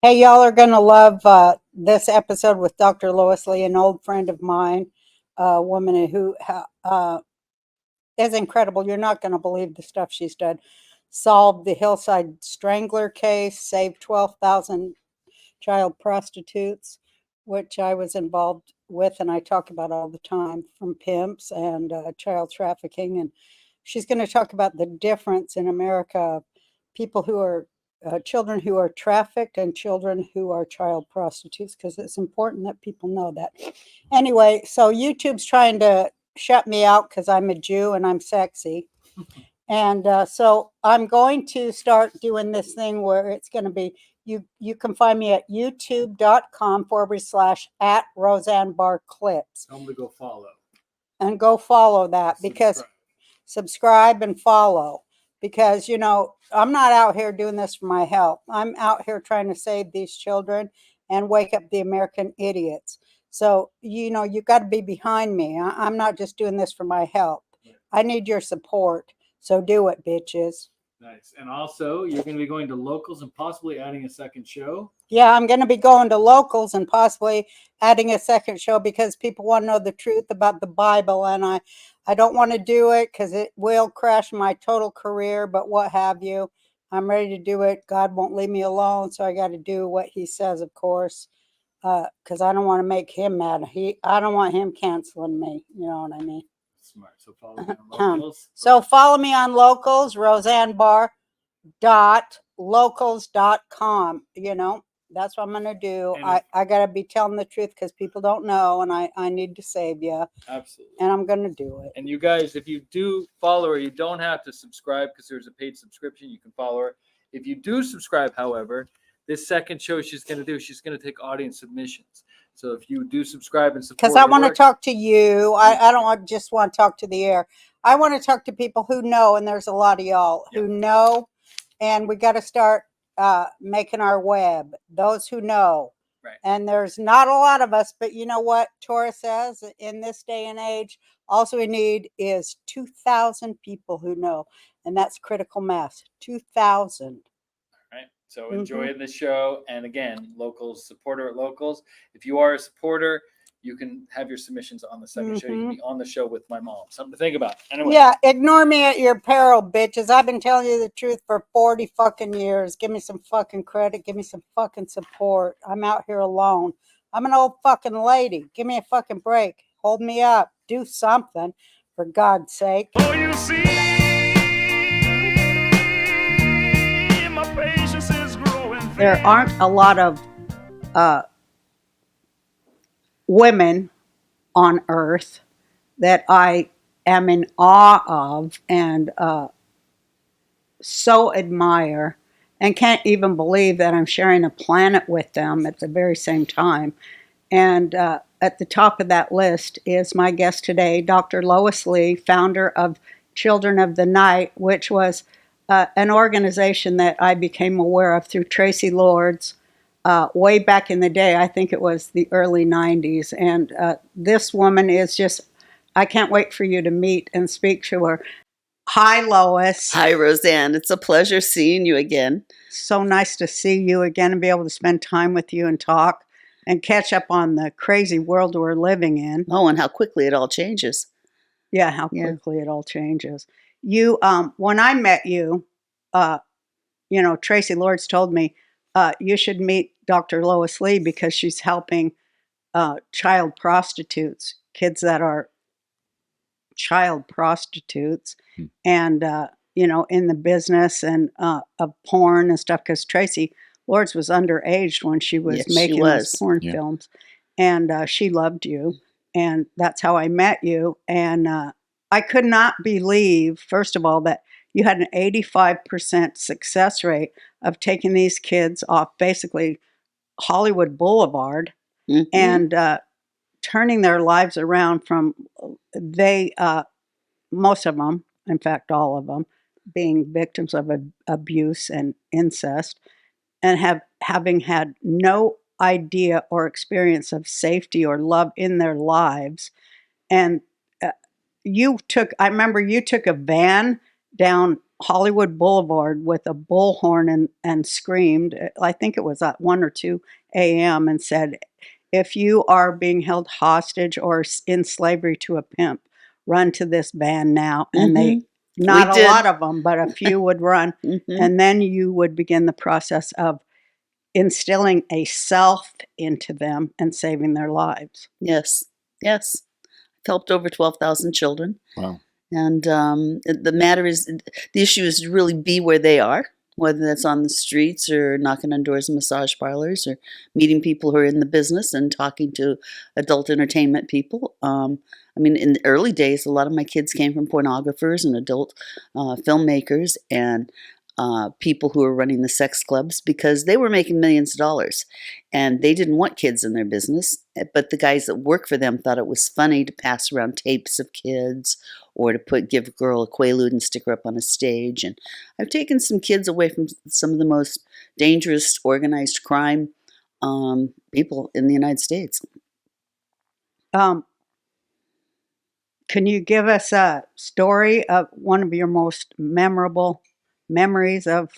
Hey, y'all are going to love this episode with Dr. Lois Lee, an old friend of mine, a woman who is incredible. You're not going to believe the stuff she's done. Solved the Hillside Strangler case, saved 12,000 child prostitutes, which I was involved with and I talk about all the time, from pimps and child trafficking. And she's going to talk about the difference in America of people who are children who are trafficked and children who are child prostitutes, because it's important that people know that. Anyway, so YouTube's trying to shut me out because I'm a Jew and I'm sexy. And so I'm going to start doing this thing where it's going to be, you can find me at youtube.com/@ Roseanne Barr clips. Tell them to go follow. And go follow that, because subscribe and follow, because, you know, I'm not out here doing this for my health. I'm out here trying to save these children and wake up the American idiots. So, you know, you got to be behind me. I'm not just doing this for my health. I need your support. So do it, bitches. Nice. And also, you're going to be going to locals and possibly adding a second show. Yeah, I'm going to be going to locals and possibly adding a second show because people want to know the truth about the Bible. And I don't want to do it because it will crash my total career, but what have you. I'm ready to do it. God won't leave me alone. So I got to do what he says, of course, because I don't want to make him mad. I don't want him canceling me. You know what I mean? Smart. So follow me on locals. So follow me on locals, roseannebarr.locals.com. You know, that's what I'm going to do. I got to be telling the truth because people don't know, and I need to save you. Absolutely. And I'm going to do it. And you guys, if you do follow her, you don't have to subscribe because there's a paid subscription. You can follow her. If you do subscribe, however, this second show she's going to take audience submissions. So if you do subscribe and support, because I want to talk to you. I don't just want to talk to the air. I want to talk to people who know, and there's a lot of y'all who know, and we got to start making our web. Those who know. Right. And there's not a lot of us, but you know what Torah says in this day and age? All we need is 2,000 people who know, and that's critical mass. 2,000. Right. So enjoy the show. And again, locals, supporter at locals. If you are a supporter, you can have your submissions on the second show. You can be on the show with my mom. Something to think about. Anyway. Yeah, ignore me at your peril, bitches. I've been telling you the truth for 40 fucking years. Give me some fucking credit. Give me some fucking support. I'm out here alone. I'm an old fucking lady. Give me a fucking break. Hold me up. Do something, for God's sake. Oh, you see, my patience is growing thin. There aren't a lot of women on earth that I am in awe of and so admire, and can't even believe that I'm sharing a planet with them at the very same time. And at the top of that list is my guest today, Dr. Lois Lee, founder of Children of the Night, which was an organization that I became aware of through Tracy Lords way back in the day. I think it was the early 90s. And this woman is just, I can't wait for you to meet and speak to her. Hi, Lois. Hi, Roseanne. It's a pleasure seeing you again. So nice to see you again and be able to spend time with you and talk and catch up on the crazy world we're living in. Oh, and how quickly it all changes. Yeah, how quickly it all changes. You, when I met you, you know, Tracy Lords told me you should meet Dr. Lois Lee because she's helping child prostitutes, kids that are child prostitutes, and you know, in the business and of porn and stuff. Because Tracy Lords was underage when she was making those porn films, and she loved you, and that's how I met you. And I could not believe, first of all, that you had an 85% success rate of taking these kids off basically Hollywood Boulevard and turning their lives around from most of them, in fact, all of them, being victims of abuse and incest, and having had no idea or experience of safety or love in their lives. And I remember you took a van down Hollywood Boulevard with a bullhorn and screamed, I think it was at 1 or 2 a.m., and said, if you are being held hostage or in slavery to a pimp, run to this band now. And they, not We a did. lot of them, but a few would run. And then you would begin the process of instilling a self into them and saving their lives. Yes. Yes. Helped over 12,000 children. Wow. And the matter is, the issue is to really be where they are, whether that's on the streets or knocking on doors in massage parlors or meeting people who are in the business and talking to adult entertainment people. I mean, in the early days, a lot of my kids came from pornographers and adult filmmakers and people who were running the sex clubs because they were making millions of dollars and they didn't want kids in their business. But the guys that worked for them thought it was funny to pass around tapes of kids or to give a girl a Quaalude and stick her up on a stage. And I've taken some kids away from some of the most dangerous organized crime people in the United States. Can you give us a story of one of your most memorable memories of,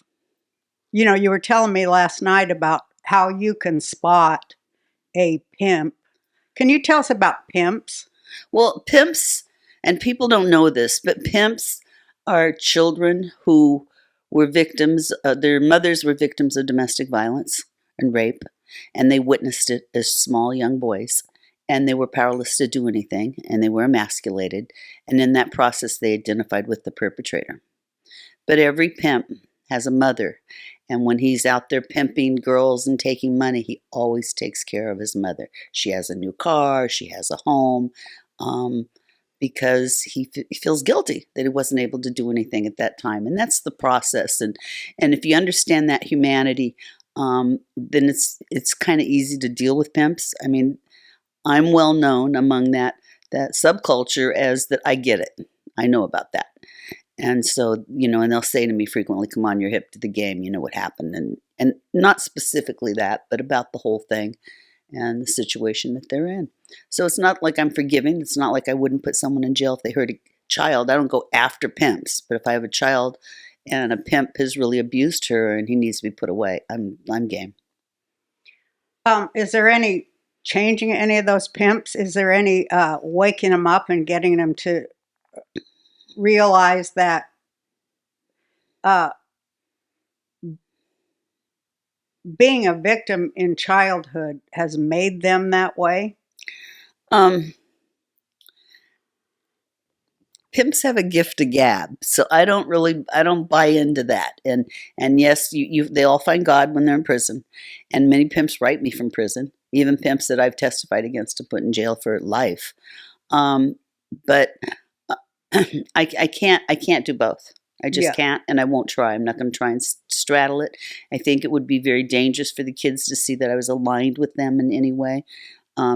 you were telling me last night about how you can spot a pimp. Can you tell us about pimps? Well, pimps, and people don't know this, but pimps are children who were victims, their mothers were victims of domestic violence and rape, and they witnessed it as small young boys. And they were powerless to do anything, and they were emasculated. And in that process, they identified with the perpetrator. But every pimp has a mother. And when he's out there pimping girls and taking money, he always takes care of his mother. She has a new car, she has a home, because he feels guilty that he wasn't able to do anything at that time. And that's the process. And if you understand that humanity, then it's kind of easy to deal with pimps. I mean, I'm well known among that subculture as that I get it. I know about that. And so, and they'll say to me frequently, come on, you're hip to the game, you know what happened. And not specifically that, but about the whole thing and the situation that they're in. So it's not like I'm forgiving. It's not like I wouldn't put someone in jail if they hurt a child. I don't go after pimps. But if I have a child and a pimp has really abused her and he needs to be put away, I'm game. Is there any changing any of those pimps? Is there any waking them up and getting them to realize that being a victim in childhood has made them that way? Pimps have a gift of gab, so I don't buy into that. And yes, they all find God when they're in prison, and many pimps write me from prison, even pimps that I've testified against to put in jail for life. But I can't do both. I just can't, and I won't try. I'm not going to try and straddle it. I think it would be very dangerous for the kids to see that I was aligned with them in any way.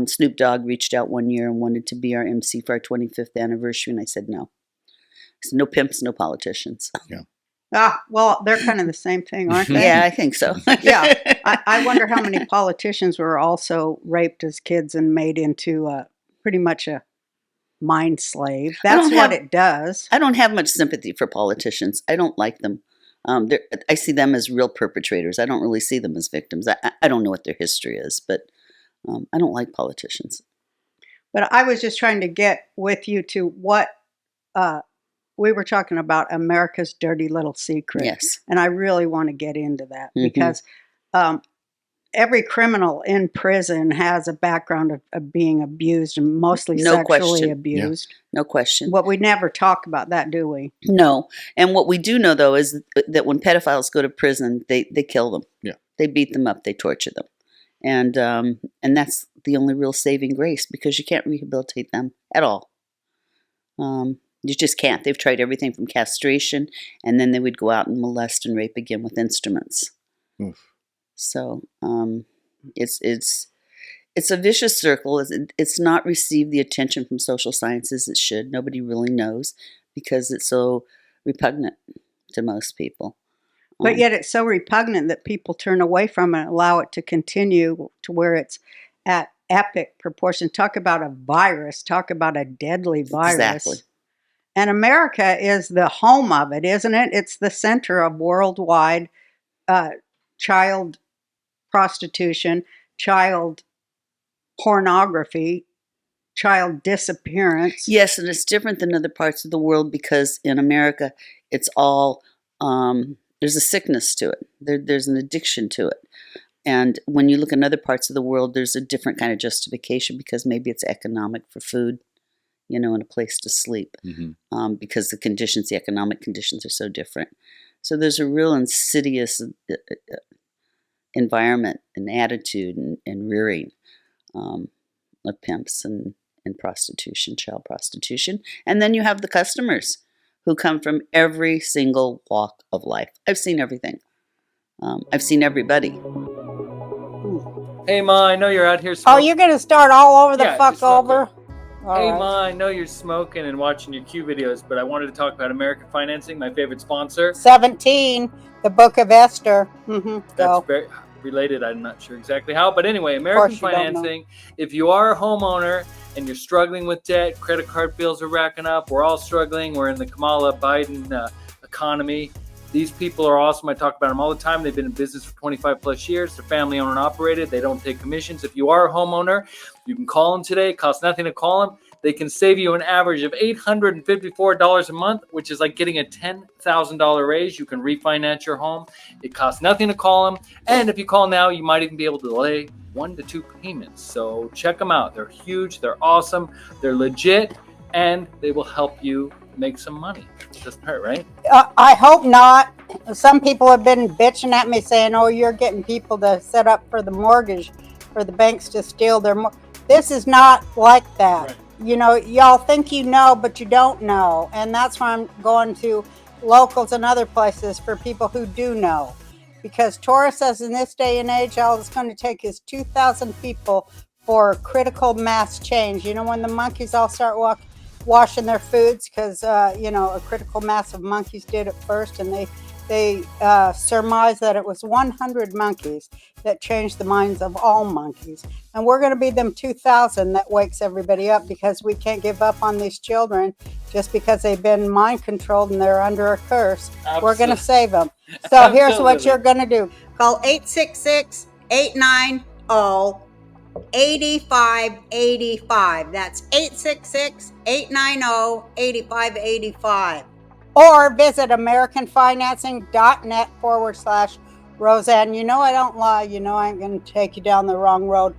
Snoop Dogg reached out one year and wanted to be our MC for our 25th anniversary, and I said no. I said, no pimps, no politicians. Yeah. Well, they're kind of the same thing, aren't they? Yeah, I think so. Yeah. I wonder how many politicians were also raped as kids and made into pretty much a mind slave. That's what it does. I don't have much sympathy for politicians. I don't like them. I see them as real perpetrators. I don't really see them as victims. I don't know what their history is, but I don't like politicians. But I was just trying to get with you to what we were talking about, America's dirty little secret. Yes. And I really want to get into that because every criminal in prison has a background of being abused and mostly sexually abused. No question. But we never talk about that, do we? No. And what we do know, though, is that when pedophiles go to prison, they kill them. Yeah. They beat them up. They torture them. And that's the only real saving grace because you can't rehabilitate them at all. You just can't. They've tried everything from castration, and then they would go out and molest and rape again with instruments. Oof. So it's a vicious circle. It's not received the attention from social sciences it should. Nobody really knows because it's so repugnant to most people. But yet it's so repugnant that people turn away from it and allow it to continue to where it's at epic proportion. Talk about a virus. Talk about a deadly virus. Exactly. And America is the home of it, isn't it? It's the center of worldwide child prostitution, child pornography, child disappearance. Yes, and it's different than other parts of the world because in America, it's all, there's a sickness to it. There's an addiction to it. And when you look in other parts of the world, there's a different kind of justification because maybe it's economic for food, and a place to sleep, because the economic conditions are so different. So there's a real insidious environment and attitude and rearing of pimps and prostitution, child prostitution. And then you have the customers who come from every single walk of life. I've seen everything. I've seen everybody. Hey, Ma, I know you're out here Oh, smoking. you're going to start all over the Yeah, fuck just real over? Hey, All right. Ma, I know you're smoking and watching your Q videos, but I wanted to talk about American Financing, my favorite sponsor. 17, the Book of Esther. That's Go. very related. I'm not sure exactly how, but anyway, American you don't know. Financing. If you are a homeowner and you're struggling with debt, credit card bills are racking up. We're all struggling. We're in the Kamala Biden economy. These people are awesome. I talk about them all the time. They've been in business for 25 plus years. They're family owned and operated. They don't take commissions. If you are a homeowner, you can call them today. It costs nothing to call them. They can save you an average of $854 a month, which is like getting a $10,000 raise. You can refinance your home. It costs nothing to call them. And if you call now, you might even be able to delay 1 to 2 payments. So check them out. They're huge. They're awesome. They're legit. And they will help you make some money. It doesn't hurt, right? I hope not. Some people have been bitching at me saying, oh, you're getting people to set up for the mortgage, for the banks to steal their This is not like that. Right. Y'all think you know, but you don't know. And that's why I'm going to locals and other places for people who do know. Because Torres says in this day and age, all it's going to take is 2,000 people for critical mass change. When the monkeys all start washing their foods because, a critical mass of monkeys did it first, and they surmised that it was 100 monkeys that changed the minds of all monkeys. And we're going to be them 2,000 that wakes everybody up, because we can't give up on these children just because they've been mind controlled and they're under a curse. We're going to save them. So here's what you're going to do. Call 866-890-8585. That's 866-890-8585. Or visit AmericanFinancing.net/Roseanne. I don't lie. I ain't going to take you down the wrong road.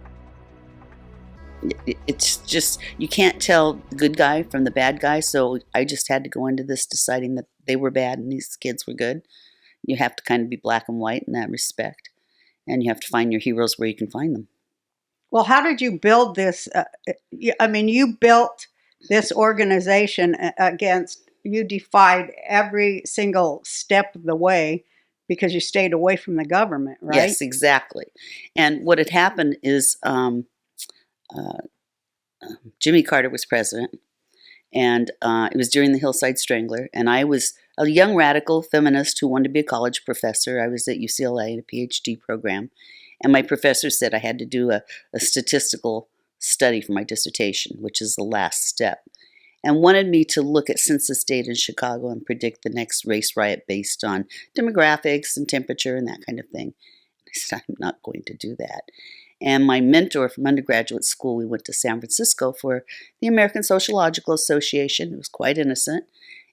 It's just, you can't tell the good guy from the bad guy. So I just had to go into this deciding that they were bad and these kids were good. You have to kind of be black and white in that respect. And you have to find your heroes where you can find them. Well, how did you build this? You built this organization you defied every single step of the way because you stayed away from the government, right? Yes, exactly. And what had happened is Jimmy Carter was president, and it was during the Hillside Strangler, and I was a young radical feminist who wanted to be a college professor. I was at UCLA in a PhD program, and my professor said I had to do a statistical study for my dissertation, which is the last step, and wanted me to look at census data in Chicago and predict the next race riot based on demographics and temperature and that kind of thing. I said, I'm not going to do that. And my mentor from undergraduate school, we went to San Francisco for the American Sociological Association. It was quite innocent.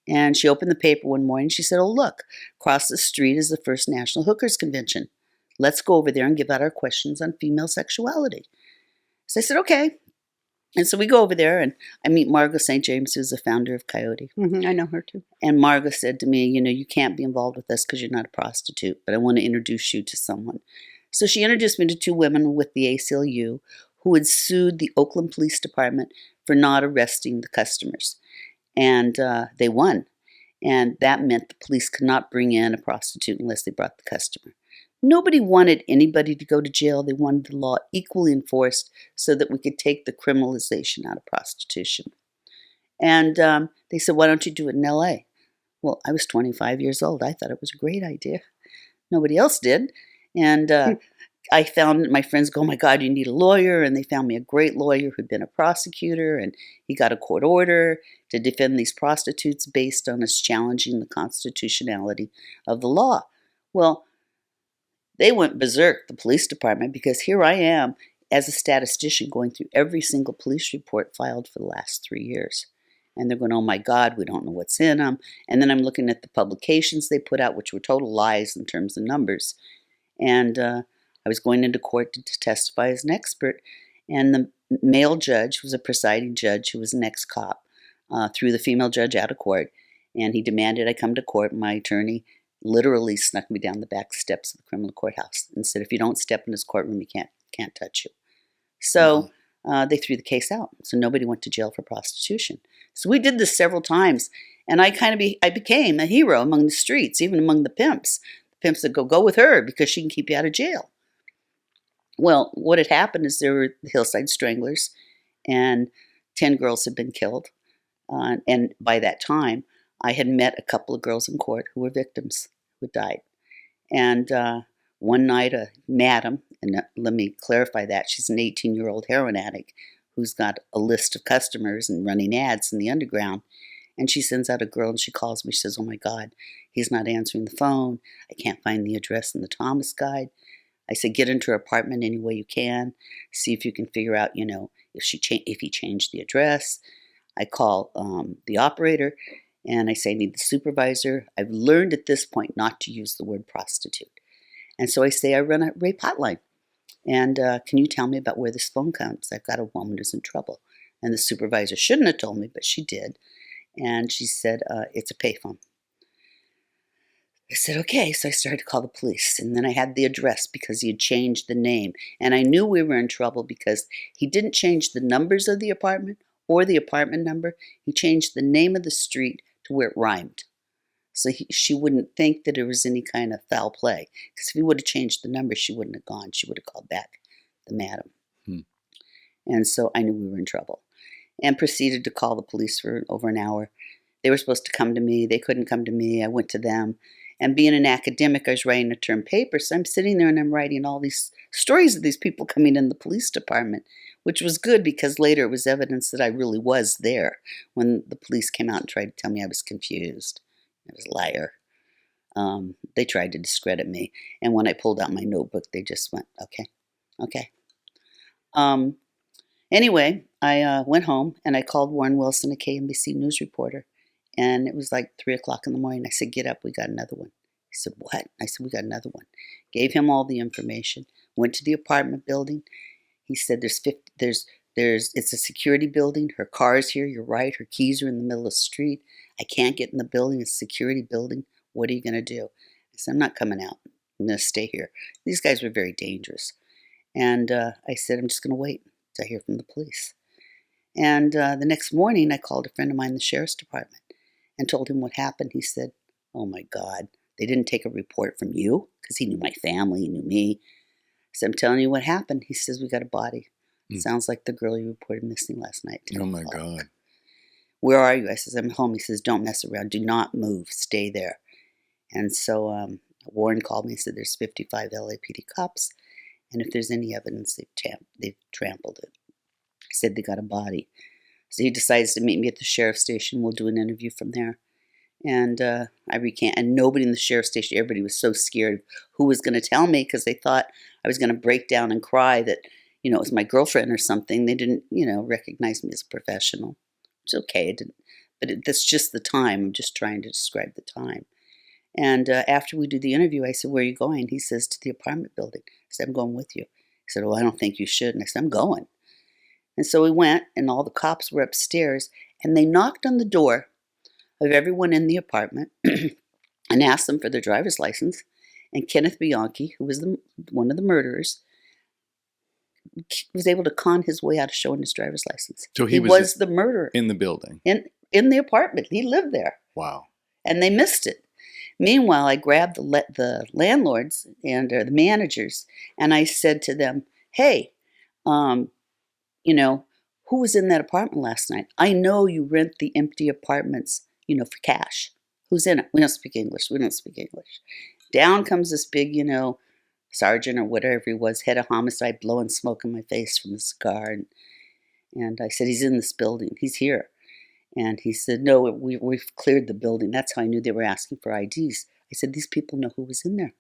And she opened the paper one morning. She said, oh, look, across the street is the first National Hookers Convention. Let's go over there and give out our questions on female sexuality. So I said, okay. And so we go over there, and I meet Margot St. James, who's the founder of Coyote. I know her too. And Margot said to me, you can't be involved with us because you're not a prostitute, but I want to introduce you to someone. So she introduced me to 2 women with the ACLU who had sued the Oakland Police Department for not arresting the customers. And they won. And that meant the police could not bring in a prostitute unless they brought the customer. Nobody wanted anybody to go to jail. They wanted the law equally enforced so that we could take the criminalization out of prostitution. And they said, why don't you do it in LA? Well, I was 25 years old. I thought it was a great idea. Nobody else did. And I found my friends go, oh my God, you need a lawyer. And they found me a great lawyer who'd been a prosecutor, and he got a court order to defend these prostitutes based on us challenging the constitutionality of the law. Well, they went berserk, the police department, because here I am as a statistician going through every single police report filed for the last 3 years. And they're going, oh my God, we don't know what's in them. And then I'm looking at the publications they put out, which were total lies in terms of numbers. And I was going into court to testify as an expert. And the male judge was a presiding judge who was an ex-cop, threw the female judge out of court. And he demanded I come to court. My attorney literally snuck me down the back steps of the criminal courthouse and said, if you don't step in this courtroom, you can't touch you. So they threw the case out. So nobody went to jail for prostitution. So we did this several times. And I became a hero among the streets, even among the pimps. The pimps that go with her because she can keep you out of jail. Well, what had happened is there were the Hillside Stranglers, and 10 girls had been killed. And by that time, I had met a couple of girls in court who were victims who died. And one night, a madam, and let me clarify that, she's an 18-year-old heroin addict who's got a list of customers and running ads in the underground. And she sends out a girl and she calls me. She says, oh my God, he's not answering the phone. I can't find the address in the Thomas guide. I said, get into her apartment any way you can. See if you can figure out, if he changed the address. I call the operator and I say, I need the supervisor. I've learned at this point not to use the word prostitute. And so I say, I run a rape hotline. And can you tell me about where this phone comes? I've got a woman who's in trouble. And the supervisor shouldn't have told me, but she did. And she said, it's a payphone. I said, okay. So I started to call the police. And then I had the address because he had changed the name. And I knew we were in trouble because he didn't change the numbers of the apartment or the apartment number. He changed the name of the street to where it rhymed. So she wouldn't think that there was any kind of foul play. Because if he would have changed the number, she wouldn't have gone. She would have called back the madam. And so I knew we were in trouble. And proceeded to call the police for over an hour. They were supposed to come to me. They couldn't come to me. I went to them. And being an academic, I was writing a term paper. So I'm sitting there and I'm writing all these stories of these people coming in the police department, which was good because later it was evidence that I really was there when the police came out and tried to tell me I was confused. I was a liar. They tried to discredit me. And when I pulled out my notebook, they just went, okay. Anyway, I went home and I called Warren Wilson, a KNBC news reporter. And it was like 3 o'clock in the morning. I said, get up, we got another one. He said, what? I said, we got another one. Gave him all the information. Went to the apartment building. He said, it's a security building. Her car's here, you're right. Her keys are in the middle of the street. I can't get in the building. It's a security building. What are you going to do? I said, I'm not coming out. I'm going to stay here. These guys were very dangerous. And I said, I'm just going to wait until I hear from the police. And the next morning, I called a friend of mine in the sheriff's department and told him what happened. He said, oh my God, they didn't take a report from you? Because he knew my family, he knew me. I said, I'm telling you what happened. He says, we got a body. Sounds like the girl you reported missing last night. Oh my God. Where are you? I says, I'm home. He says, don't mess around. Do not move. Stay there. And so Warren called me and said, there's 55 LAPD cops. And if there's any evidence, they've trampled it. He said they got a body. So he decides to meet me at the sheriff's station. We'll do an interview from there. And I recant. And nobody in the sheriff's station, everybody was so scared of who was going to tell me because they thought I was going to break down and cry that, it was my girlfriend or something. They didn't, recognize me as a professional. It's okay. That's just the time. I'm just trying to describe the time. And after we do the interview, I said, where are you going? He says, to the apartment building. I said, I'm going with you. He said, well, I don't think you should. And I said, I'm going. And so we went, and all the cops were upstairs, and they knocked on the door of everyone in the apartment and asked them for their driver's license. And Kenneth Bianchi, who was one of the murderers, was able to con his way out of showing his driver's license. So he was the murderer. In the building? In the apartment. He lived there. Wow. And they missed it. Meanwhile, I grabbed the landlords and the managers, and I said to them, hey, who was in that apartment last night? I know you rent the empty apartments, for cash. Who's in it? We don't speak English. Down comes this big, sergeant or whatever he was, head of homicide, blowing smoke in my face from a cigar. And I said, he's in this building. He's here. And he said, no, we've cleared the building. That's how I knew they were asking for IDs. I said, these people know who was in there.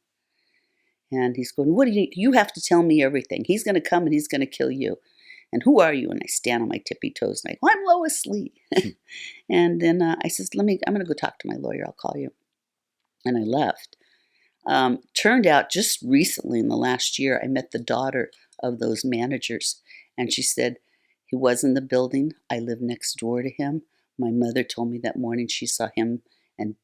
And he's going, what do you have to tell me everything. He's going to come and he's going to kill you. And who are you? And I stand on my tippy toes and I go, I'm Lois Lee. And then I says, I'm going to go talk to my lawyer. I'll call you. And I left. Turned out just recently in the last year, I met the daughter of those managers. And she said, he was in the building. I live next door to him. My mother told me that morning she saw him and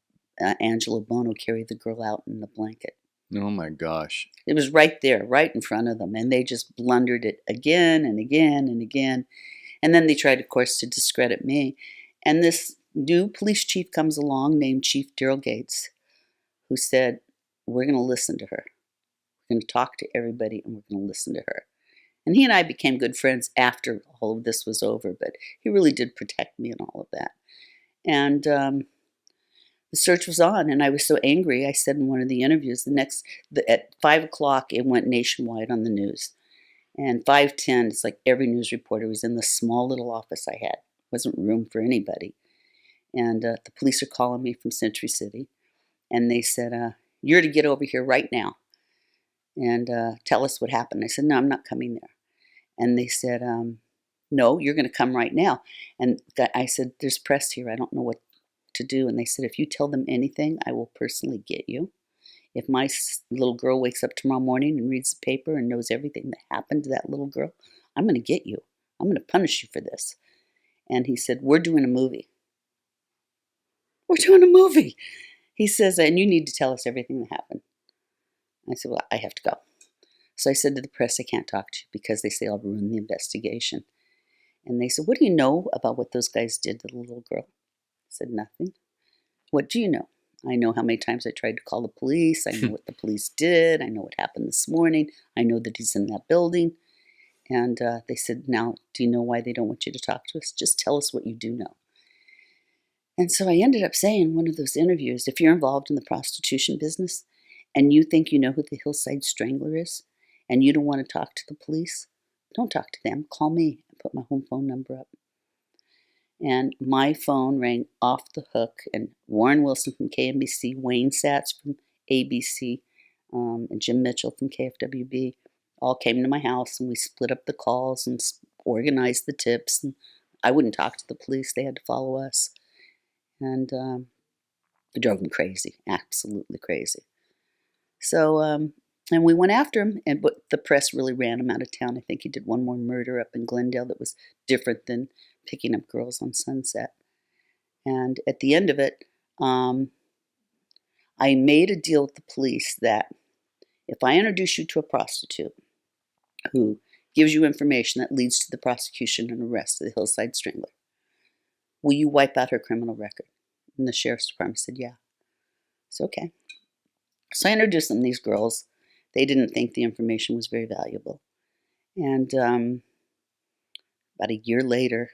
Angelo Bono carry the girl out in the blanket. Oh my gosh. It was right there, right in front of them. And they just blundered it again and again and again. And then they tried, of course, to discredit me. And this new police chief comes along named Chief Daryl Gates, who said, we're going to listen to her. We're going to talk to everybody and we're going to listen to her. And he and I became good friends after all of this was over, but he really did protect me and all of that. And the search was on, and I was so angry. I said in one of the interviews, at 5 o'clock, it went nationwide on the news. And 5:10, it's like every news reporter was in the small little office I had. Wasn't room for anybody. And the police are calling me from Century City, and they said, you're to get over here right now and tell us what happened. I said, no, I'm not coming there. And they said, no, you're going to come right now. And I said, there's press here. I don't know what to do. And they said, if you tell them anything, I will personally get you. If my little girl wakes up tomorrow morning and reads the paper and knows everything that happened to that little girl, I'm going to get you. I'm going to punish you for this. And he said, we're doing a movie. We're doing a movie. He says, and you need to tell us everything that happened. I said, well, I have to go. So I said to the press, I can't talk to you because they say I'll ruin the investigation. And they said, what do you know about what those guys did to the little girl? I said, nothing. What do you know? I know how many times I tried to call the police. I know what the police did. I know what happened this morning. I know that he's in that building. And they said, now, do you know why they don't want you to talk to us? Just tell us what you do know. And so I ended up saying in one of those interviews, if you're involved in the prostitution business and you think you know who the Hillside Strangler is and you don't want to talk to the police, don't talk to them. Call me and put my home phone number up. And my phone rang off the hook, and Warren Wilson from KNBC, Wayne Satz from ABC, and Jim Mitchell from KFWB all came to my house, and we split up the calls and organized the tips. And I wouldn't talk to the police. They had to follow us. And it drove me crazy, absolutely crazy. So, and we went after him, but the press really ran him out of town. I think he did one more murder up in Glendale that was different than picking up girls on Sunset. And at the end of it, I made a deal with the police that if I introduce you to a prostitute who gives you information that leads to the prosecution and arrest of the Hillside Strangler, will you wipe out her criminal record? And the sheriff's department said, yeah. It's okay. So I introduced them, these girls. They didn't think the information was very valuable. And about a year later,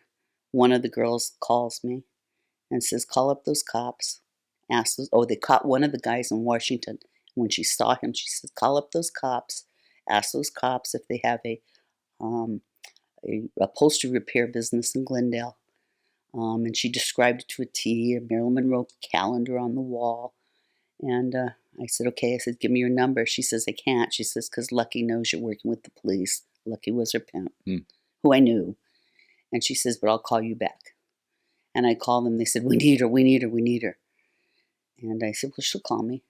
one of the girls calls me and says, call up those cops. They caught one of the guys in Washington. When she saw him, she said, call up those cops. Ask those cops if they have a upholstery repair business in Glendale. And she described it to a T, a Marilyn Monroe calendar on the wall. And I said, okay. I said, give me your number. She says, I can't. She says, because Lucky knows you're working with the police. Lucky was her pimp, who I knew. And she says, but I'll call you back. And I called them. They said, we need her, we need her, we need her. And I said, well, she'll call me.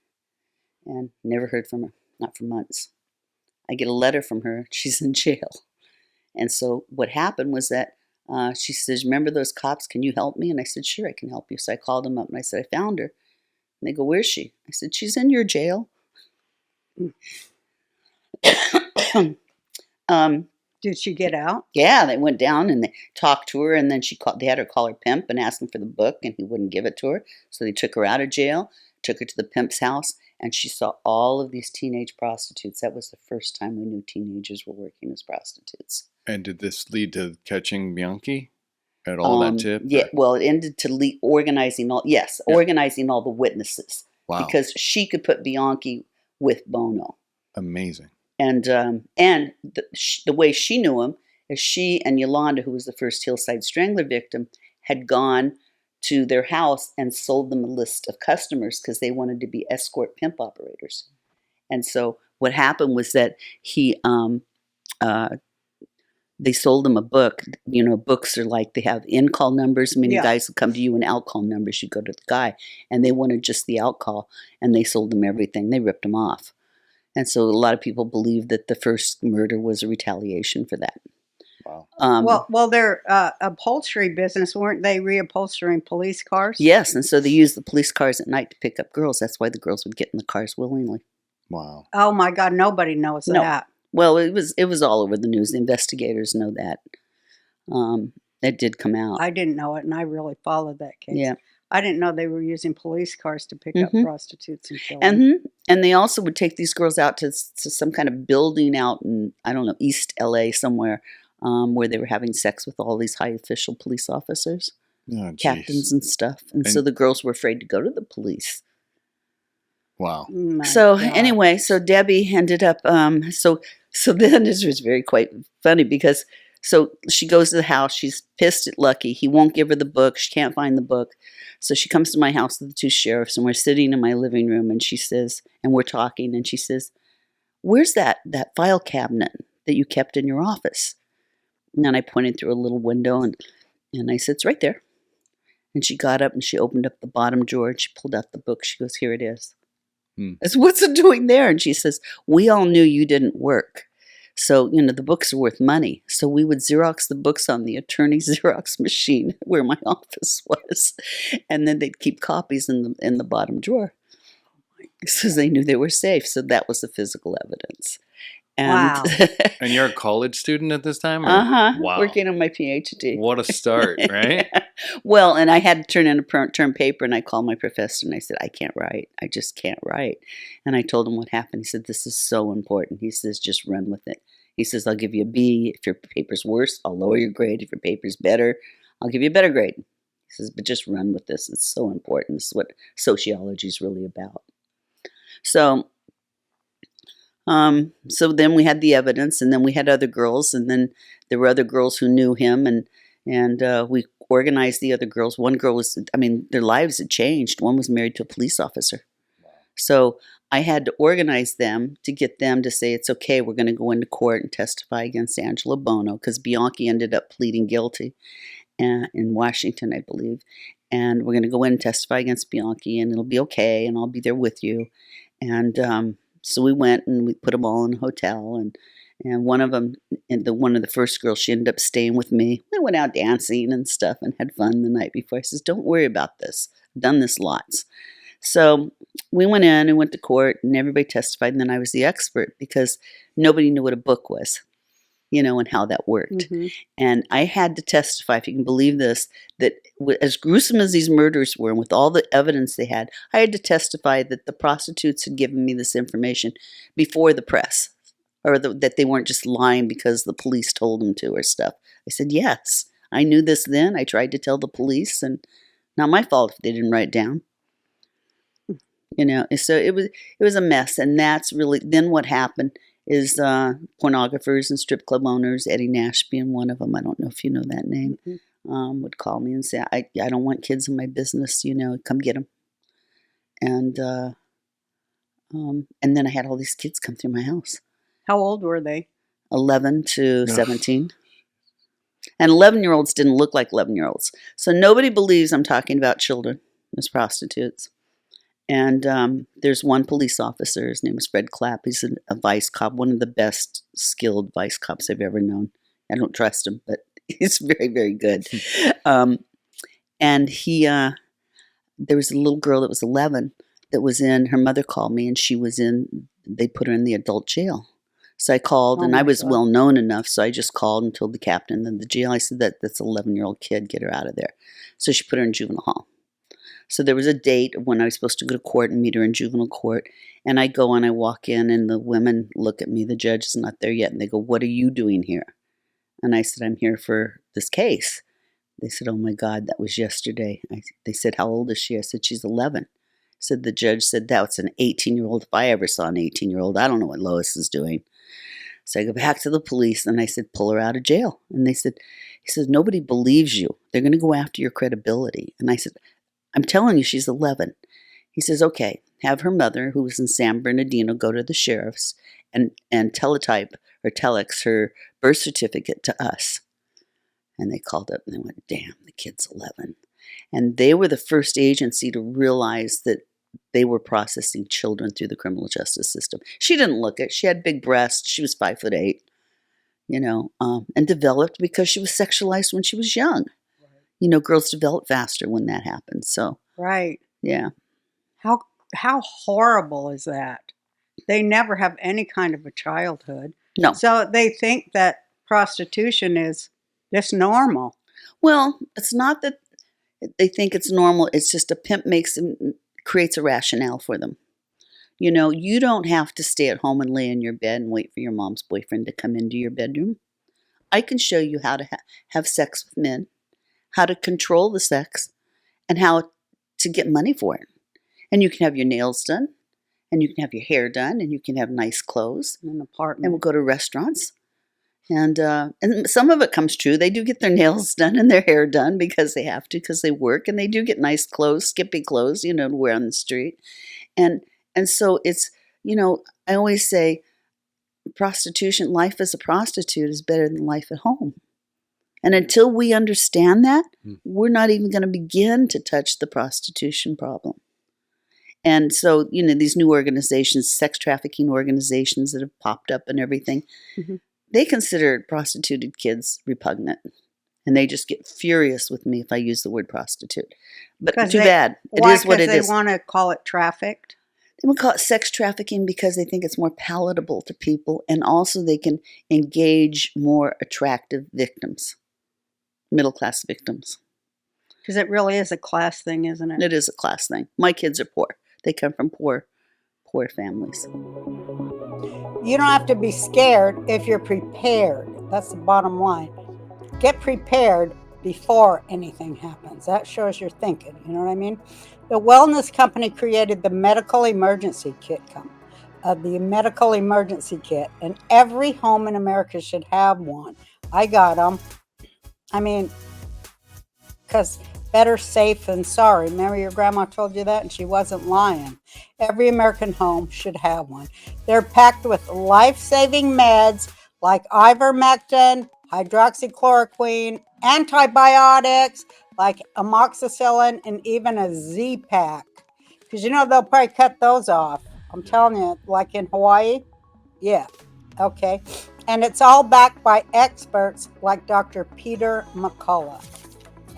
And never heard from her, not for months. I get a letter from her. She's in jail. And so what happened was that she says, remember those cops? Can you help me? And I said, sure, I can help you. So I called them up and I said, I found her. And they go, where's she? I said, she's in your jail. Did she get out? Yeah, they went down and they talked to her, and then they had her call her pimp and ask him for the book, and he wouldn't give it to her. So they took her out of jail, took her to the pimp's house, and she saw all of these teenage prostitutes. That was the first time we knew teenagers were working as prostitutes. And did this lead to catching Bianchi at all, that tip? Yeah, well, it ended to organizing all the witnesses. Wow. Because she could put Bianchi with Bono. Amazing. And the way she knew him is she and Yolanda, who was the first Hillside Strangler victim, had gone to their house and sold them a list of customers because they wanted to be escort pimp operators. And so what happened was that they sold him a book. You know, books are like they have in-call numbers. Many guys will come to you and out-call numbers. You go to the guy. And they wanted just the out-call, and they sold him everything. They ripped him off. And so a lot of people believe that the first murder was a retaliation for that. Wow. Well, their upholstery business, weren't they reupholstering police cars? Yes, and so they used the police cars at night to pick up girls. That's why the girls would get in the cars willingly. Wow. Oh my God, nobody knows No. that. Well, it was all over the news. The investigators know that. It did come out. I didn't know it, and I really followed that case. Yeah. I didn't know they were using police cars to pick up prostitutes and kill them. And they also would take these girls out to some kind of building out in, I don't know, East LA somewhere, where they were having sex with all these high official police officers, Oh, captains geez. and stuff. And so the girls were afraid to go to the police. Wow. My So God. anyway, so Debbie ended up, so then this was very quite funny because so she goes to the house. She's pissed at Lucky. He won't give her the book. She can't find the book. So she comes to my house with the two sheriffs, and we're sitting in my living room, and she says, and we're talking, and she says, "Where's that file cabinet that you kept in your office?" And then I pointed through a little window, and I said, "It's right there." And she got up and she opened up the bottom drawer and she pulled out the book. She goes, "Here it is." I said, "What's it doing there?" And she says, "We all knew you didn't work. So, you know, the books are worth money. So we would Xerox the books on the attorney's Xerox machine where my office was. And then they'd keep copies in the bottom drawer." So they knew they were safe. So that was the physical evidence. And Wow. And you're a college student at this time? Or? Wow. Working on my PhD. What a start, right? Well, and I had to turn in a term paper, and I called my professor and I said, "I can't write. I just can't write." And I told him what happened. He said, "This is so important." He says, "Just run with it." He says, "I'll give you a B. If your paper's worse, I'll lower your grade. If your paper's better, I'll give you a better grade." He says, "But just run with this. It's so important. This is what sociology is really about." So then we had the evidence, and then we had other girls, and then there were other girls who knew him, and we organized the other girls. One girl was, I mean, their lives had changed. One was married to a police officer. So I had to organize them to get them to say, "It's okay, we're going to go into court and testify against Angela Bono," because Bianchi ended up pleading guilty in Washington, I believe. "And we're going to go in and testify against Bianchi, and it'll be okay, and I'll be there with you." And so we went and we put them all in a hotel, and one of them, one of the first girls, she ended up staying with me. We went out dancing and stuff and had fun the night before. I says, "Don't worry about this. I've done this lots." So we went in and went to court, and everybody testified, and then I was the expert because nobody knew what a book was, you know, and how that worked. And I had to testify, if you can believe this, that as gruesome as these murders were, and with all the evidence they had, I had to testify that the prostitutes had given me this information before the press, or that they weren't just lying because the police told them to or stuff. I said, "Yes, I knew this then. I tried to tell the police, and not my fault if they didn't write it down." You know, so it was a mess, and that's really, then what happened is pornographers and strip club owners, Eddie Nash being one of them, I don't know if you know that name, would call me and say, I don't want kids in my business, you know, come get them. And then I had all these kids come through my house. How old were they? 11 to 17. And 11-year-olds didn't look like 11-year-olds. So nobody believes I'm talking about children as prostitutes. And there's one police officer. His name is Fred Clapp. He's a vice cop, one of the best skilled vice cops I've ever known. I don't trust him, but he's very, very good. And there was a little girl that was 11 that was in, her mother called me, and they put her in the adult jail. So I called, and I was well known enough, so I just called and told the captain of the jail. I said, that's an 11-year-old kid, get her out of there. So she put her in juvenile hall. So there was a date when I was supposed to go to court and meet her in juvenile court. And I go and I walk in, and the women look at me. The judge is not there yet. And they go, "What are you doing here?" And I said, "I'm here for this case." They said, "Oh my God, that was yesterday." They said, "How old is she?" I said, "She's 11. The judge said, "That's an 18-year-old. If I ever saw an 18-year-old, I don't know what Lois is doing." So I go back to the police and I said, pull her out of jail. And he said, nobody believes you. They're going to go after your credibility. And I said, I'm telling you, she's 11. He says, okay, have her mother, who was in San Bernardino, go to the sheriff's and teletype or telex her birth certificate to us. And they called up and they went, damn, the kid's 11. And they were the first agency to realize that they were processing children through the criminal justice system. She didn't look it. She had big breasts. She was 5'8", and developed because she was sexualized when she was young. Right. Girls develop faster when that happens. So, right. Yeah. How horrible is that? They never have any kind of a childhood. No. So they think that prostitution is just normal. Well, it's not that they think it's normal. It's just a pimp creates a rationale for them. You don't have to stay at home and lay in your bed and wait for your mom's boyfriend to come into your bedroom. I can show you how to have sex with men, how to control the sex, and how to get money for it. And you can have your nails done, and you can have your hair done, and you can have nice clothes. An apartment. And we'll go to restaurants. And some of it comes true. They do get their nails done and their hair done because they have to, because they work, and they do get nice clothes, skimpy clothes, to wear on the street. And so it's, I always say prostitution, life as a prostitute is better than life at home. And until we understand that, we're not even going to begin to touch the prostitution problem. And so, these new organizations, sex trafficking organizations that have popped up and everything, they consider prostituted kids repugnant. And they just get furious with me if I use the word prostitute. But too bad. It is what it is. Because they want to call it trafficked? They would call it sex trafficking because they think it's more palatable to people. And also they can engage more attractive victims, middle-class victims. Because it really is a class thing, isn't it? It is a class thing. My kids are poor. They come from poor families. You don't have to be scared if you're prepared. That's the bottom line. Get prepared before anything happens. That shows you're thinking. You know what I mean? The wellness company created the medical emergency kit. The medical emergency kit, and every home in America should have one. I got them. I mean, because better safe than sorry. Remember your grandma told you that, and she wasn't lying. Every American home should have one. They're packed with life-saving meds like ivermectin, hydroxychloroquine, antibiotics like amoxicillin, and even a Z-Pack. Because they'll probably cut those off. I'm telling you, like in Hawaii. Yeah, okay. And it's all backed by experts like Dr. Peter McCullough.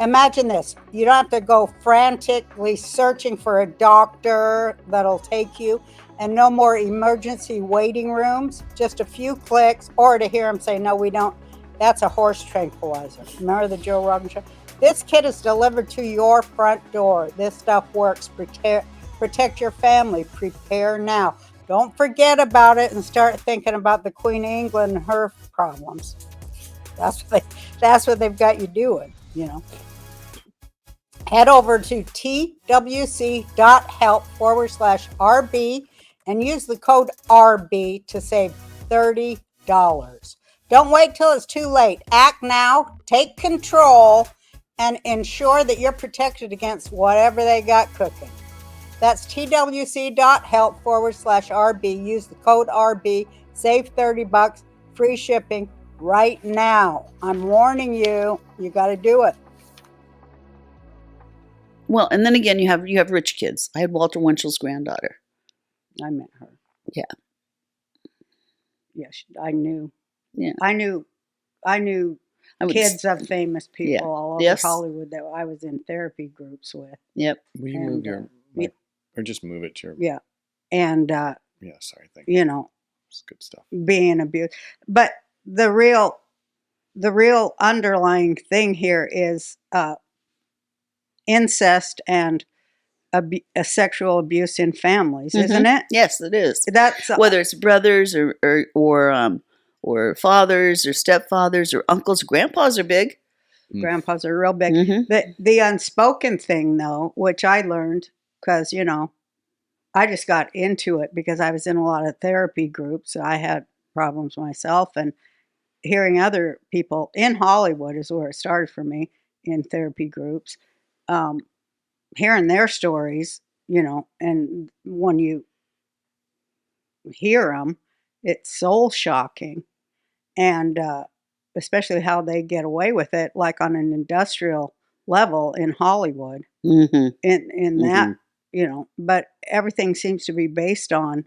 Imagine this. You don't have to go frantically searching for a doctor that'll take you, and no more emergency waiting rooms. Just a few clicks, or to hear him say, no, we don't. That's a horse tranquilizer. Remember the Joe Rogan show? This kit is delivered to your front door. This stuff works. Protect your family. Prepare now. Don't forget about it and start thinking about the Queen of England and her problems. That's what they've got you doing, Head over to twc.help/RB and use the code RB to save $30. Don't wait till it's too late. Act now, take control, and ensure that you're protected against whatever they got cooking. That's twc.help/RB. Use the code RB, save $30, free shipping right now. I'm warning you, you got to do it. Well, and then again, you have rich kids. I had Walter Winchell's granddaughter. I met her. Yeah. Yes, I knew. Yeah. I knew kids of famous people all over Hollywood that I was in therapy groups with. Yep. Will you move your mic, or just move it to your... Yeah. And, sorry, thank you. It's good stuff. Being abused. But the real underlying thing here is incest and sexual abuse in families, isn't it? Yes, it is. That's whether it's brothers or fathers or stepfathers or uncles. Grandpas are big. Grandpas are real big. The unspoken thing, though, which I learned because I just got into it because I was in a lot of therapy groups. I had problems myself, and hearing other people in Hollywood is where it started for me in therapy groups. Hearing their stories, and when you hear them, it's soul shocking, and especially how they get away with it, like on an industrial level in Hollywood. Mm-hmm. In that, but everything seems to be based on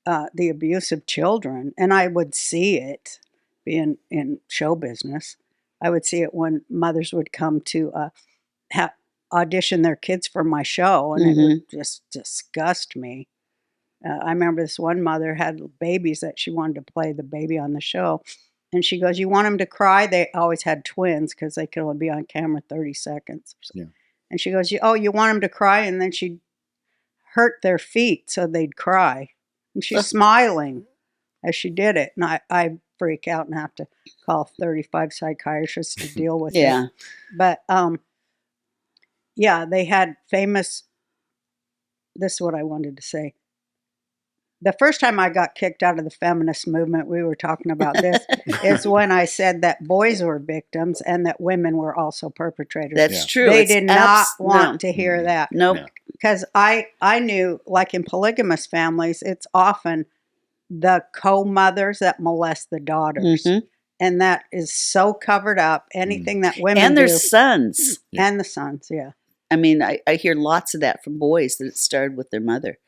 the abuse of children, and I would see it being in show business. I would see it when mothers would come to audition their kids for my show, and it would just disgust me. I remember this one mother had babies that she wanted to play the baby on the show, and she goes, "You want them to cry?" They always had twins because they could only be on camera 30 seconds. Yeah. And she goes, you want them to cry?" And then she'd hurt their feet so they'd cry. And she's smiling as she did it. And I freak out and have to call 35 psychiatrists to deal with Yeah. it. But yeah, they had famous, this is what I wanted to say. The first time I got kicked out of the feminist movement, we were talking about this, is when I said that boys were victims and that women were also perpetrators. That's Yeah. true. They It's did not no. want to hear that. Nope. No. Because I knew, like in polygamous families, it's often the co-mothers that molest the daughters. Mhm. And that is so covered up. Anything that women And their do. sons. Yeah. And the sons, yeah. I mean, I hear lots of that from boys, that it started with their mother.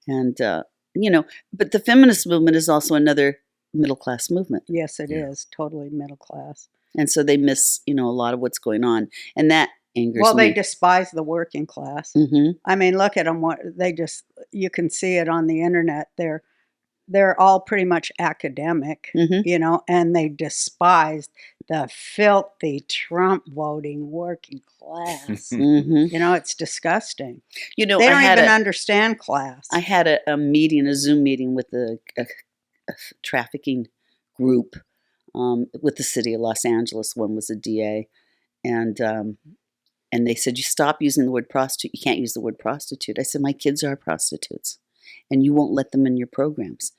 And, but the feminist movement is also another middle class movement. Yes, it Yeah. is. Totally middle class. And so they miss, a lot of what's going on. And that angers Well, me. they despise the working class. Hmm. I mean, look at them. You can see it on the internet. They're all pretty much academic, Mhm. and they despise the filthy Trump voting working class. Hmm. It's disgusting. They They don't even understand class. I had a meeting, a Zoom meeting with a trafficking group with the city of Los Angeles. One was a DA, and they said, "You stop using the word prostitute. You can't use the word prostitute." I said, "My kids are prostitutes, and you won't let them in your programs."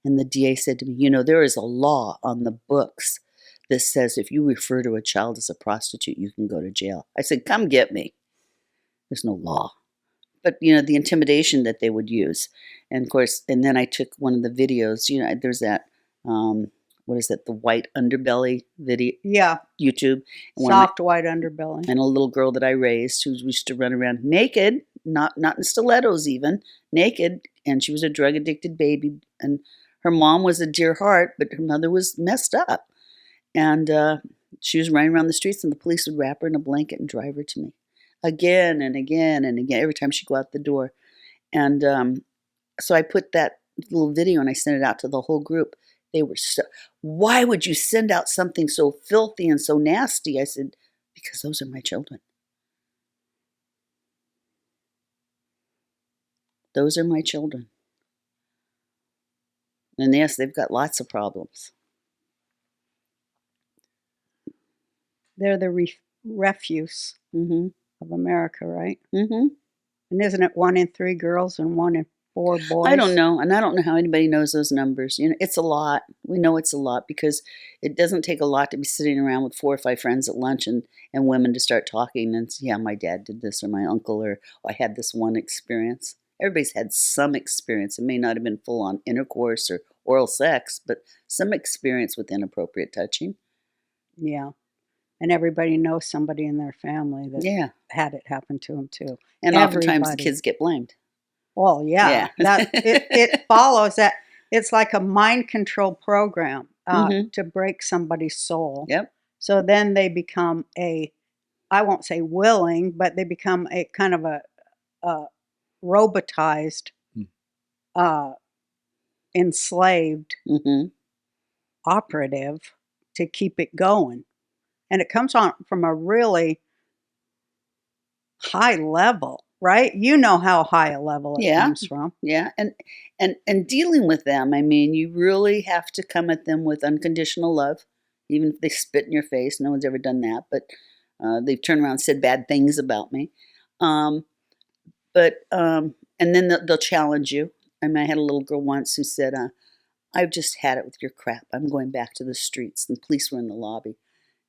And the DA said to me, "There is a law on the books that says if you refer to a child as a prostitute, you can go to jail." I said, "Come get me." There's no law. But, the intimidation that they would use. And, of course, and then I took one of the videos. There's that, what is it, the white underbelly video, Yeah, YouTube. soft white underbelly. And a little girl that I raised who used to run around naked, not in stilettos even, naked. And she was a drug-addicted baby. And her mom was a dear heart, but her mother was messed up. And she was running around the streets, and the police would wrap her in a blanket and drive her to me. Again and again and again, every time she'd go out the door. And so I put that little video and I sent it out to the whole group. They were "Why would you send out something so filthy and so nasty?" I said, "Because those are my children. Those are my children. And yes, they've got lots of problems." They're the refuse Mm-hmm. of America, right? Mm-hmm. And isn't it 1 in 3 girls and 1 in 4 boys? I don't know. And I don't know how anybody knows those numbers. It's a lot. We know it's a lot because it doesn't take a lot to be sitting around with 4 or 5 friends at lunch and women to start talking and say, "Yeah, my dad did this," or "My uncle," or "I had this one experience." Everybody's had some experience. It may not have been full-on intercourse or oral sex, but some experience with inappropriate touching. Yeah. And everybody knows somebody in their family that Yeah. had it happen to them too. And oftentimes the Everybody. kids get blamed. Well, yeah. Yeah. It follows that. It's like a mind control program Mhm. to break somebody's soul. Yep. So then they become I won't say willing, but they become a kind of a robotized, enslaved Mm-hmm. operative to keep it going. And it comes on from a really high level, right? You know how high a level it Yeah. comes from. Yeah, and dealing with them, I mean, you really have to come at them with unconditional love, even if they spit in your face. No one's ever done that, but they've turned around and said bad things about me. And then they'll challenge you. I mean, I had a little girl once who said, I've just had it with your crap. I'm going back to the streets. And the police were in the lobby.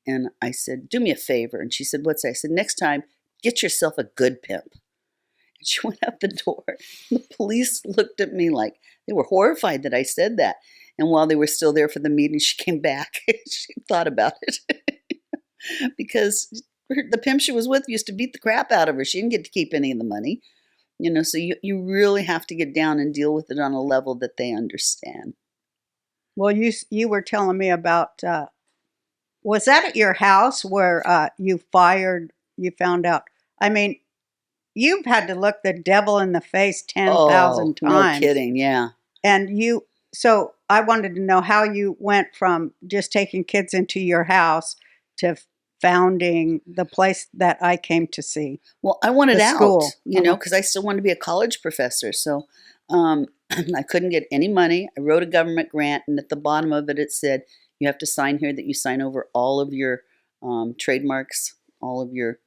And I said, do me a favor. And she said, what's that? I said, next time, get yourself a good pimp. And she went out the door. The police looked at me like they were horrified that I said that. And while they were still there for the meeting, she came back. She thought about it. Because the pimp she was with used to beat the crap out of her. She didn't get to keep any of the money. So you really have to get down and deal with it on a level that they understand. Well, you were telling me about, was that at your house where you found out? I mean, you've had to look the devil in the face 10,000 times. No kidding, yeah. And so I wanted to know how you went from just taking kids into your house to founding the place that I came to see. Well, I wanted out, school. because I still wanted to be a college professor. So I couldn't get any money. I wrote a government grant, and at the bottom of it, it said, you have to sign here that you sign over all of your trademarks, all of your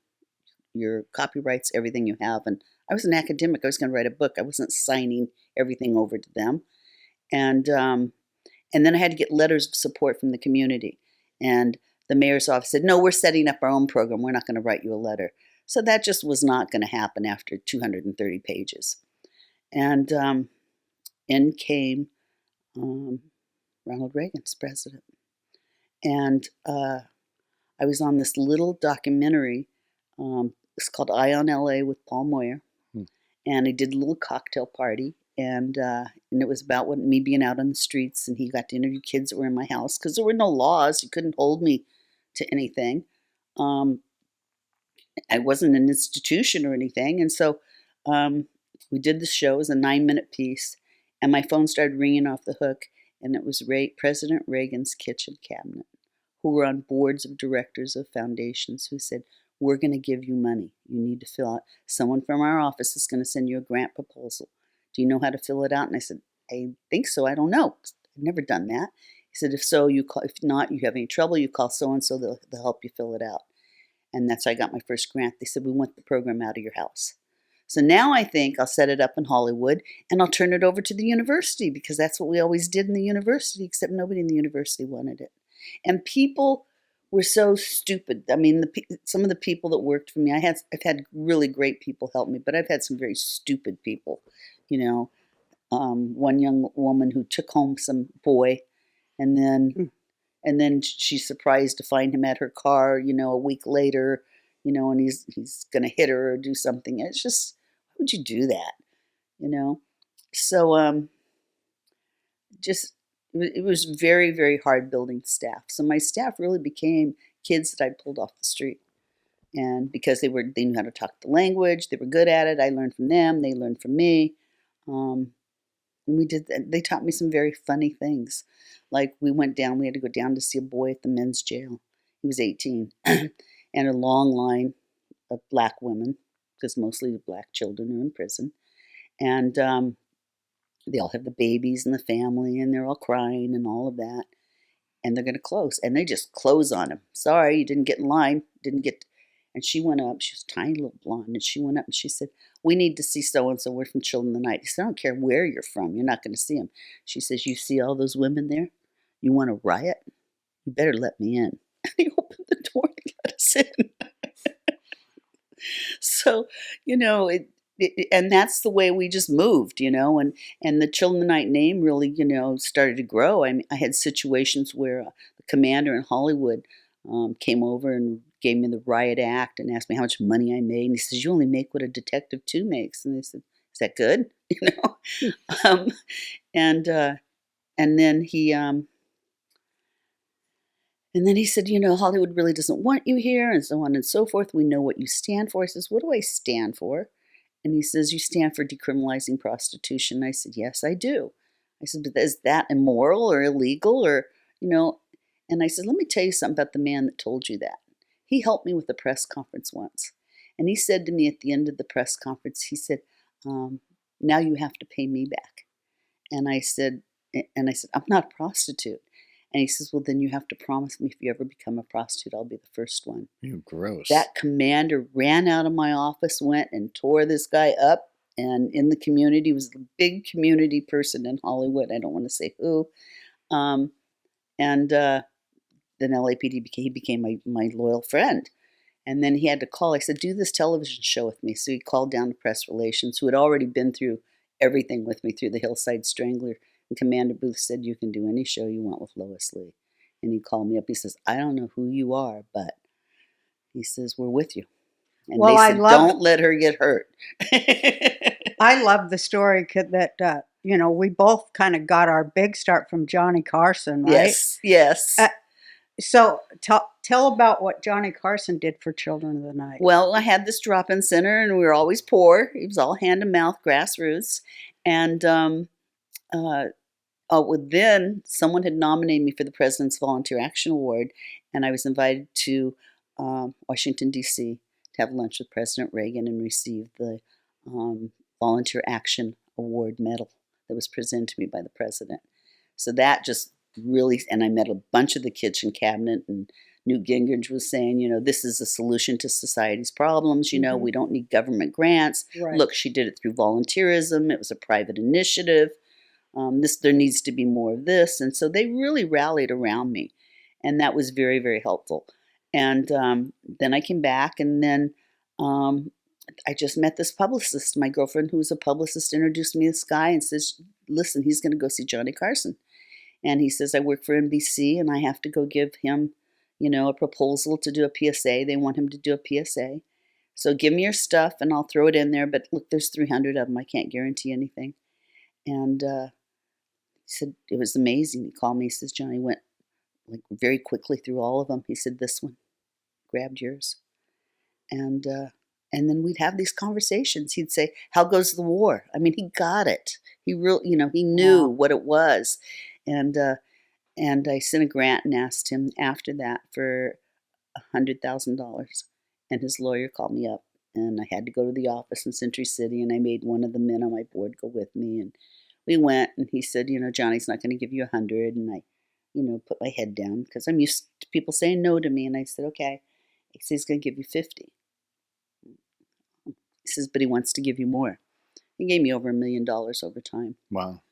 copyrights, everything you have. And I was an academic. I was going to write a book. I wasn't signing everything over to them. And then I had to get letters of support from the community. And the mayor's office said, no, we're setting up our own program. We're not going to write you a letter. So that just was not going to happen after 230 pages. And in came Ronald Reagan as president. And I was on this little documentary. It's called Eye on LA with Paul Moyer. And I did a little cocktail party. And it was about me being out on the streets. And he got to interview kids that were in my house because there were no laws. You couldn't hold me to anything. I wasn't an institution or anything. And so we did the show. It was a 9-minute piece. And my phone started ringing off the hook. And it was President Reagan's kitchen cabinet, who were on boards of directors of foundations, who said, we're going to give you money. You need to fill out. Someone from our office is going to send you a grant proposal. Do you know how to fill it out? And I said, I think so. I don't know. I've never done that. He said, if so, you call. If not, you have any trouble, you call so-and-so. They'll help you fill it out. And that's how I got my first grant. They said, we want the program out of your house. So now I think I'll set it up in Hollywood and I'll turn it over to the university because that's what we always did in the university, except nobody in the university wanted it. And people were so stupid. I mean, some of the people that worked for me, I've had really great people help me, but I've had some very stupid people. One young woman who took home some boy, and then she's surprised to find him at her car, a week later, and he's going to hit her or do something. It's just, why would you do that? So it was very, very hard building staff. So my staff really became kids that I pulled off the street. And because they knew how to talk the language, they were good at it. I learned from them. They learned from me. And they taught me some very funny things. Like we had to go down to see a boy at the men's jail. He was 18 and a long line of black women, because mostly the black children are in prison. And they all have the babies and the family, and they're all crying and all of that. And they're going to close. And they just close on him. Sorry, you didn't get in line. And she went up. She was a tiny little blonde. And she went up and she said, we need to see so-and-so. We're from Children of the Night. He said, I don't care where you're from. You're not going to see him. She says, you see all those women there? You want to riot? You better let me in. And he opened the door and let us in. So, and that's the way we just moved, and the Children of the Night name really, started to grow. I mean, I had situations where the commander in Hollywood came over and gave me the riot act and asked me how much money I made. And he says, you only make what a Detective 2 makes. And I said, is that good? And then he said, Hollywood really doesn't want you here, and so on and so forth. We know what you stand for. I says, what do I stand for? And he says, you stand for decriminalizing prostitution. I said, yes, I do. I said, but is that immoral or illegal or, And I said, let me tell you something about the man that told you that. He helped me with a press conference once. And he said to me at the end of the press conference, he said, now you have to pay me back. And I said, I'm not a prostitute. And he says, well, then you have to promise me if you ever become a prostitute, I'll be the first one. You gross. That commander ran out of my office, went and tore this guy up and in the community, was a big community person in Hollywood. I don't want to say who. And then LAPD became my loyal friend. And then he had to call. I said, do this television show with me. So he called down to press relations, who had already been through everything with me through the Hillside Strangler. And Commander Booth said, you can do any show you want with Lois Lee. And he called me up. He says, I don't know who you are, but he says, we're with you. And Well, they I said, love- don't let her get hurt. I love the story that, we both kind of got our big start from Johnny Carson, right? Yes, yes. So tell about what Johnny Carson did for Children of the Night. Well, I had this drop-in center, and we were always poor. It was all hand-to-mouth, grassroots. And then someone had nominated me for the President's Volunteer Action Award, and I was invited to Washington, D.C. to have lunch with President Reagan and receive the Volunteer Action Award medal that was presented to me by the President. So that just really, and I met a bunch of the kitchen cabinet, and Newt Gingrich was saying, this is a solution to society's problems. Mhm. We don't need government grants. Right. Look, she did it through volunteerism. It was a private initiative. There needs to be more of this. And so they really rallied around me. And that was very, very helpful. And then I came back, and then I just met this publicist. My girlfriend, who was a publicist, introduced me to this guy and says, listen, he's going to go see Johnny Carson. And he says, I work for NBC, and I have to go give him, a proposal to do a PSA. They want him to do a PSA. So give me your stuff, and I'll throw it in there. But look, there's 300 of them. I can't guarantee anything. And he said, it was amazing. He called me. He says, Johnny went very quickly through all of them. He said, this one, grabbed yours. And then we'd have these conversations. He'd say, how goes the war? I mean, he got it. He really, he knew what it was. And I sent a grant and asked him after that for $100,000. And his lawyer called me up, and I had to go to the office in Century City, and I made one of the men on my board go with me. And we went, and he said, Johnny's not going to give you 100. And I, put my head down because I'm used to people saying no to me. And I said, okay. He says he's going to give you 50. He says, but he wants to give you more. He gave me over $1 million over time. Wow.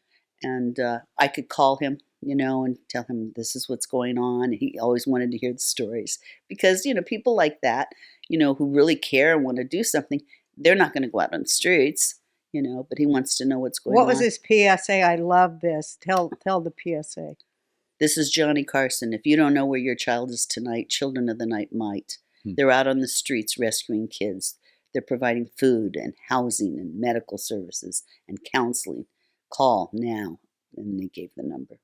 And I could call him, and tell him this is what's going on. He always wanted to hear the stories because, people like that, who really care and want to do something, they're not going to go out on the streets, but he wants to know what's going on. What was his PSA? I love this. Tell the PSA. This is Johnny Carson. If you don't know where your child is tonight, Children of the Night might. They're out on the streets rescuing kids. They're providing food and housing and medical services and counseling. Call now. And they gave the number.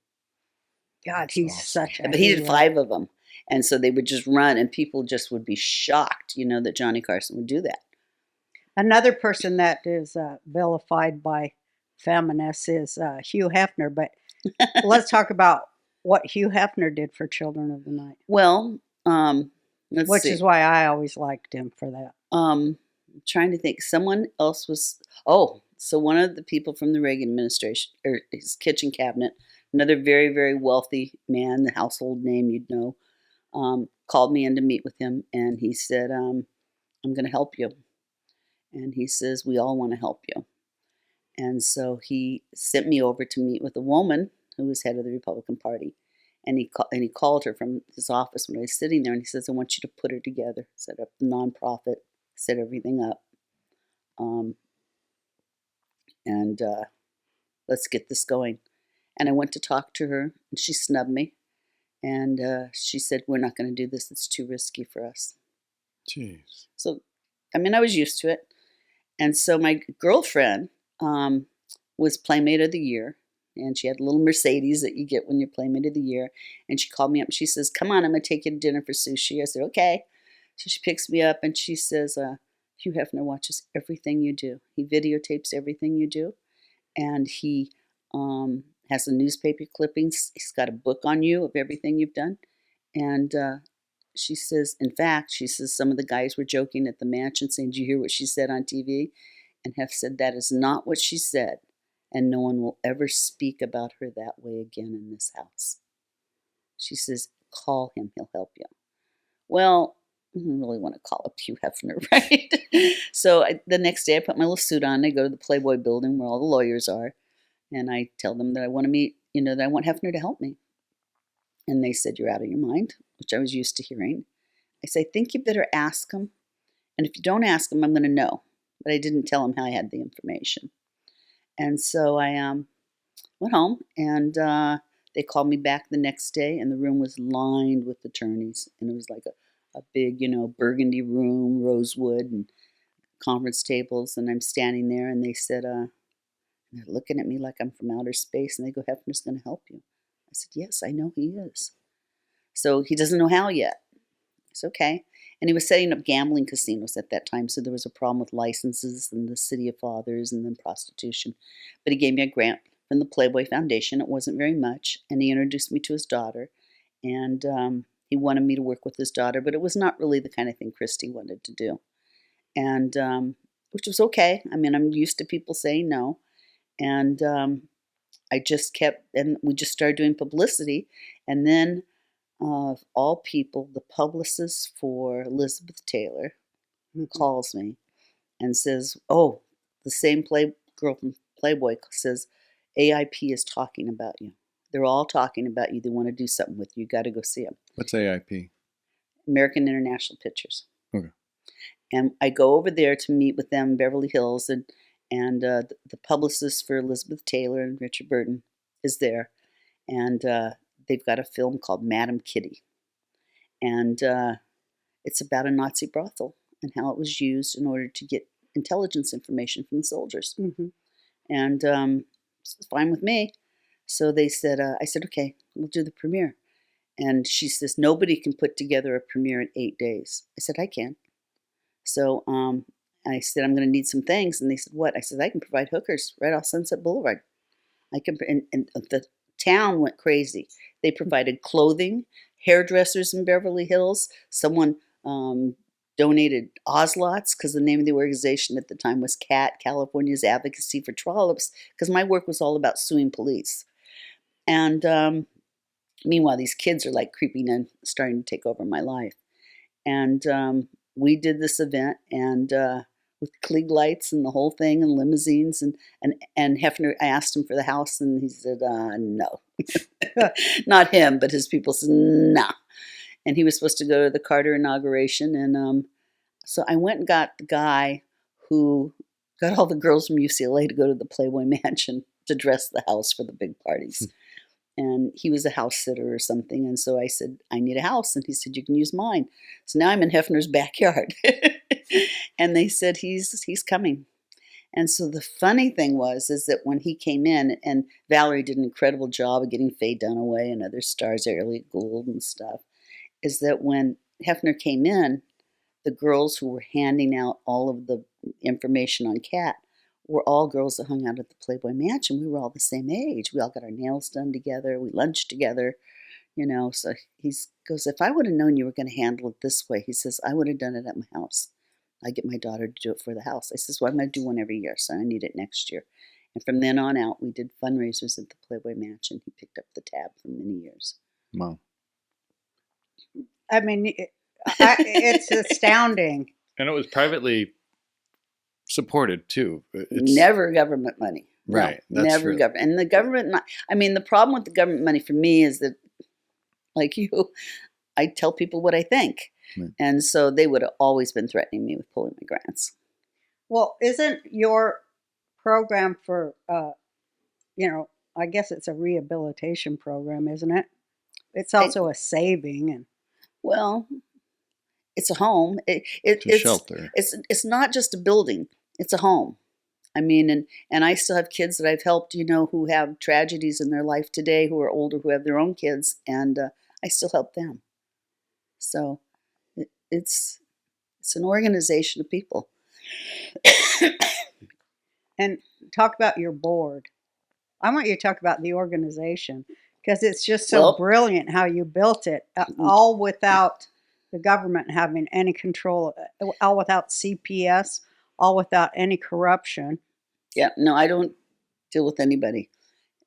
God, That's he's awesome. such a But he did hero. 5 of them. And so they would just run, and people just would be shocked, that Johnny Carson would do that. Another person that is vilified by feminists is Hugh Hefner. But let's talk about what Hugh Hefner did for Children of the Night. Well, let's Which see. is why I always liked him for that. I'm trying to think. Someone else was. So one of the people from the Reagan administration, or his kitchen cabinet, another very, very wealthy man, the household name you'd know, called me in to meet with him, and he said, I'm going to help you. And he says, we all want to help you. And so he sent me over to meet with a woman who was head of the Republican Party. And he called her from his office when I was sitting there, and he says, I want you to put her together, set up the nonprofit, set everything up. Let's get this going. And I went to talk to her, and she snubbed me. And she said, we're not going to do this. It's too risky for us. Jeez. So, I was used to it. And so my girlfriend was Playmate of the Year. And she had a little Mercedes that you get when you're Playmate of the Year. And she called me up and she says, come on, I'm going to take you to dinner for sushi. I said, okay. So she picks me up and she says, Hugh Hefner watches everything you do. He videotapes everything you do. And he has the newspaper clippings. He's got a book on you of everything you've done. And she says, in fact, some of the guys were joking at the mansion saying, did you hear what she said on TV? And Hef said, that is not what she said. And no one will ever speak about her that way again in this house. She says, call him, he'll help you. Well, don't really want to call up Hugh Hefner, right? So the next day I put my little suit on. I go to the Playboy building where all the lawyers are. And I tell them that I want to meet, that I want Hefner to help me. And they said, you're out of your mind, which I was used to hearing. I said, I think you better ask him. And if you don't ask him, I'm going to know. But I didn't tell him how I had the information. And so I went home, and they called me back the next day, and the room was lined with attorneys. And it was like a big, burgundy room, rosewood, and conference tables. And I'm standing there, and they said, they're looking at me like I'm from outer space, and they go, Hefner's going to help you. I said, yes, I know he is. So he doesn't know how yet. It's okay. And he was setting up gambling casinos at that time, so there was a problem with licenses and the City of Fathers and then prostitution. But he gave me a grant from the Playboy Foundation. It wasn't very much, and he introduced me to his daughter. And he wanted me to work with his daughter, but it was not really the kind of thing Christy wanted to do. And which was okay. I mean, I'm used to people saying no. And I just kept, and we just started doing publicity. And then, of all people, the publicist for Elizabeth Taylor calls me and says, oh, the same girl from Playboy says, AIP is talking about you. They're all talking about you. They want to do something with you. You got to go see them. What's AIP? American International Pictures. Okay. And I go over there to meet with them in Beverly Hills, and the publicist for Elizabeth Taylor and Richard Burton is there. And they've got a film called Madam Kitty. And it's about a Nazi brothel and how it was used in order to get intelligence information from the soldiers. Mm-hmm. And it's fine with me. So they said, I said, okay, we'll do the premiere. And she says, nobody can put together a premiere in 8 days. I said, I can. So I said, I'm going to need some things. And they said, what? I said, I can provide hookers right off Sunset Boulevard. I can, and the town went crazy. They provided clothing, hairdressers in Beverly Hills. Someone donated Ozlots, because the name of the organization at the time was CAT, California's Advocacy for Trollops, because my work was all about suing police. And meanwhile, these kids are like creeping in, starting to take over my life. And we did this event, and with Klieg lights and the whole thing, and limousines, and Hefner, I asked him for the house, and he said, no. Not him, but his people said, no. And he was supposed to go to the Carter inauguration, and so I went and got the guy who got all the girls from UCLA to go to the Playboy Mansion to dress the house for the big parties. And he was a house sitter or something. And so I said, I need a house. And he said, you can use mine. So now I'm in Hefner's backyard. And they said, he's coming. And so the funny thing is that when he came in, and Valerie did an incredible job of getting Faye Dunaway and other stars, Elliot Gould and stuff, is that when Hefner came in, the girls who were handing out all of the information on CAT were all girls that hung out at the Playboy Mansion. We were all the same age. We all got our nails done together. We lunched together, So he goes, if I would have known you were going to handle it this way, he says, I would have done it at my house. I get my daughter to do it for the house. I says, well, I'm going to do one every year, so I need it next year. And from then on out, we did fundraisers at the Playboy Mansion. He picked up the tab for many years. Wow. I mean, it's astounding. And it was privately supported too. Never government money. Right. No, never government. And the government, the problem with the government money for me is that, like you, I tell people what I think. Right. And so they would have always been threatening me with pulling my grants. Well, isn't your program for, I guess it's a rehabilitation program, isn't it? It's also a saving. And well, it's a home. It's a shelter. It's not just a building. It's a home. I mean, and I still have kids that I've helped, who have tragedies in their life today, who are older, who have their own kids, and I still help them. So it's an organization of people. And talk about your board. I want you to talk about the organization, because it's just so brilliant how you built it, all without the government having any control, all without CPS, all without any corruption. Yeah, no, I don't deal with anybody.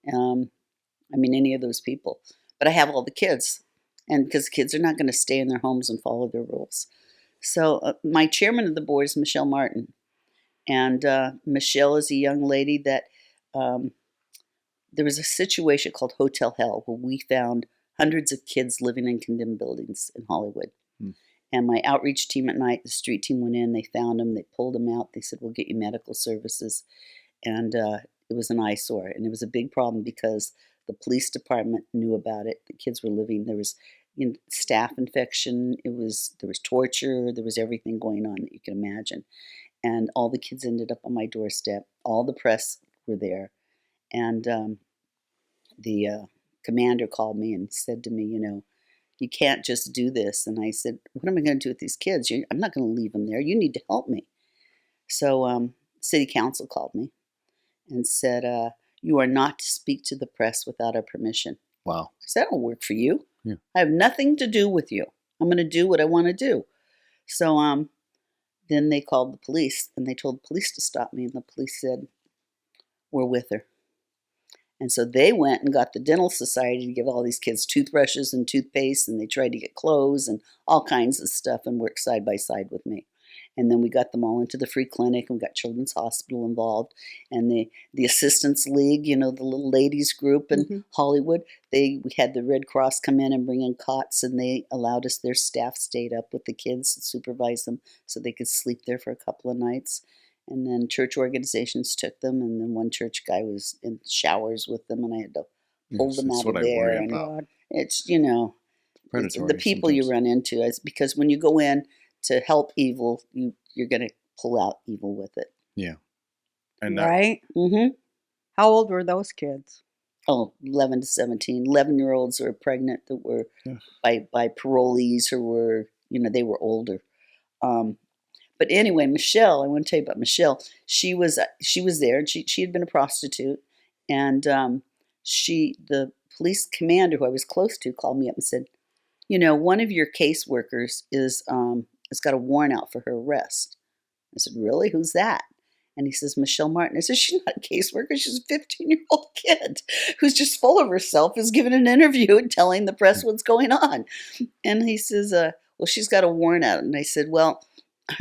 Any of those people. But I have all the kids. And because kids are not going to stay in their homes and follow their rules. So my chairman of the board is Michelle Martin. And Michelle is a young lady that there was a situation called Hotel Hell where we found hundreds of kids living in condemned buildings in Hollywood. And my outreach team at night, the street team went in, they found them, they pulled them out, they said, we'll get you medical services. And it was an eyesore. And it was a big problem because the police department knew about it. The kids were living, there was staph infection, there was torture, there was everything going on that you can imagine. And all the kids ended up on my doorstep. All the press were there. And the commander called me and said to me, you can't just do this. And I said, what am I going to do with these kids? I'm not going to leave them there. You need to help me. So city council called me and said, you are not to speak to the press without our permission. Wow. I said, I don't work for you. Yeah. I have nothing to do with you. I'm going to do what I want to do. So then they called the police and they told the police to stop me. And the police said, we're with her. And so they went and got the dental society to give all these kids toothbrushes and toothpaste, and they tried to get clothes and all kinds of stuff and work side by side with me. And then we got them all into the free clinic, and we got Children's Hospital involved. And the Assistance League, the little ladies group in Hollywood, we had the Red Cross come in and bring in cots, and they allowed us, their staff stayed up with the kids and supervised them so they could sleep there for a couple of nights. And then church organizations took them, and then one church guy was in showers with them, and I had to pull them out of there. That's what I worry And about. it's, Predatory the people you sometimes. run into. Is because when you go in to help evil, you're going to pull out evil with it. Yeah. And that, Right? Mm-hmm. How old were those kids? Oh, 11 to 17. 11-year-olds who were pregnant that were by parolees who were, they were older. But anyway, Michelle, I want to tell you about Michelle. She was there, and she had been a prostitute, and the police commander who I was close to called me up and said, one of your caseworkers has got a warrant out for her arrest. I said, really? Who's that? And he says, Michelle Martin. I said, she's not a caseworker. She's a 15-year-old kid who's just full of herself, who's giving an interview and telling the press what's going on. And he says, well, she's got a warrant out. And I said, well,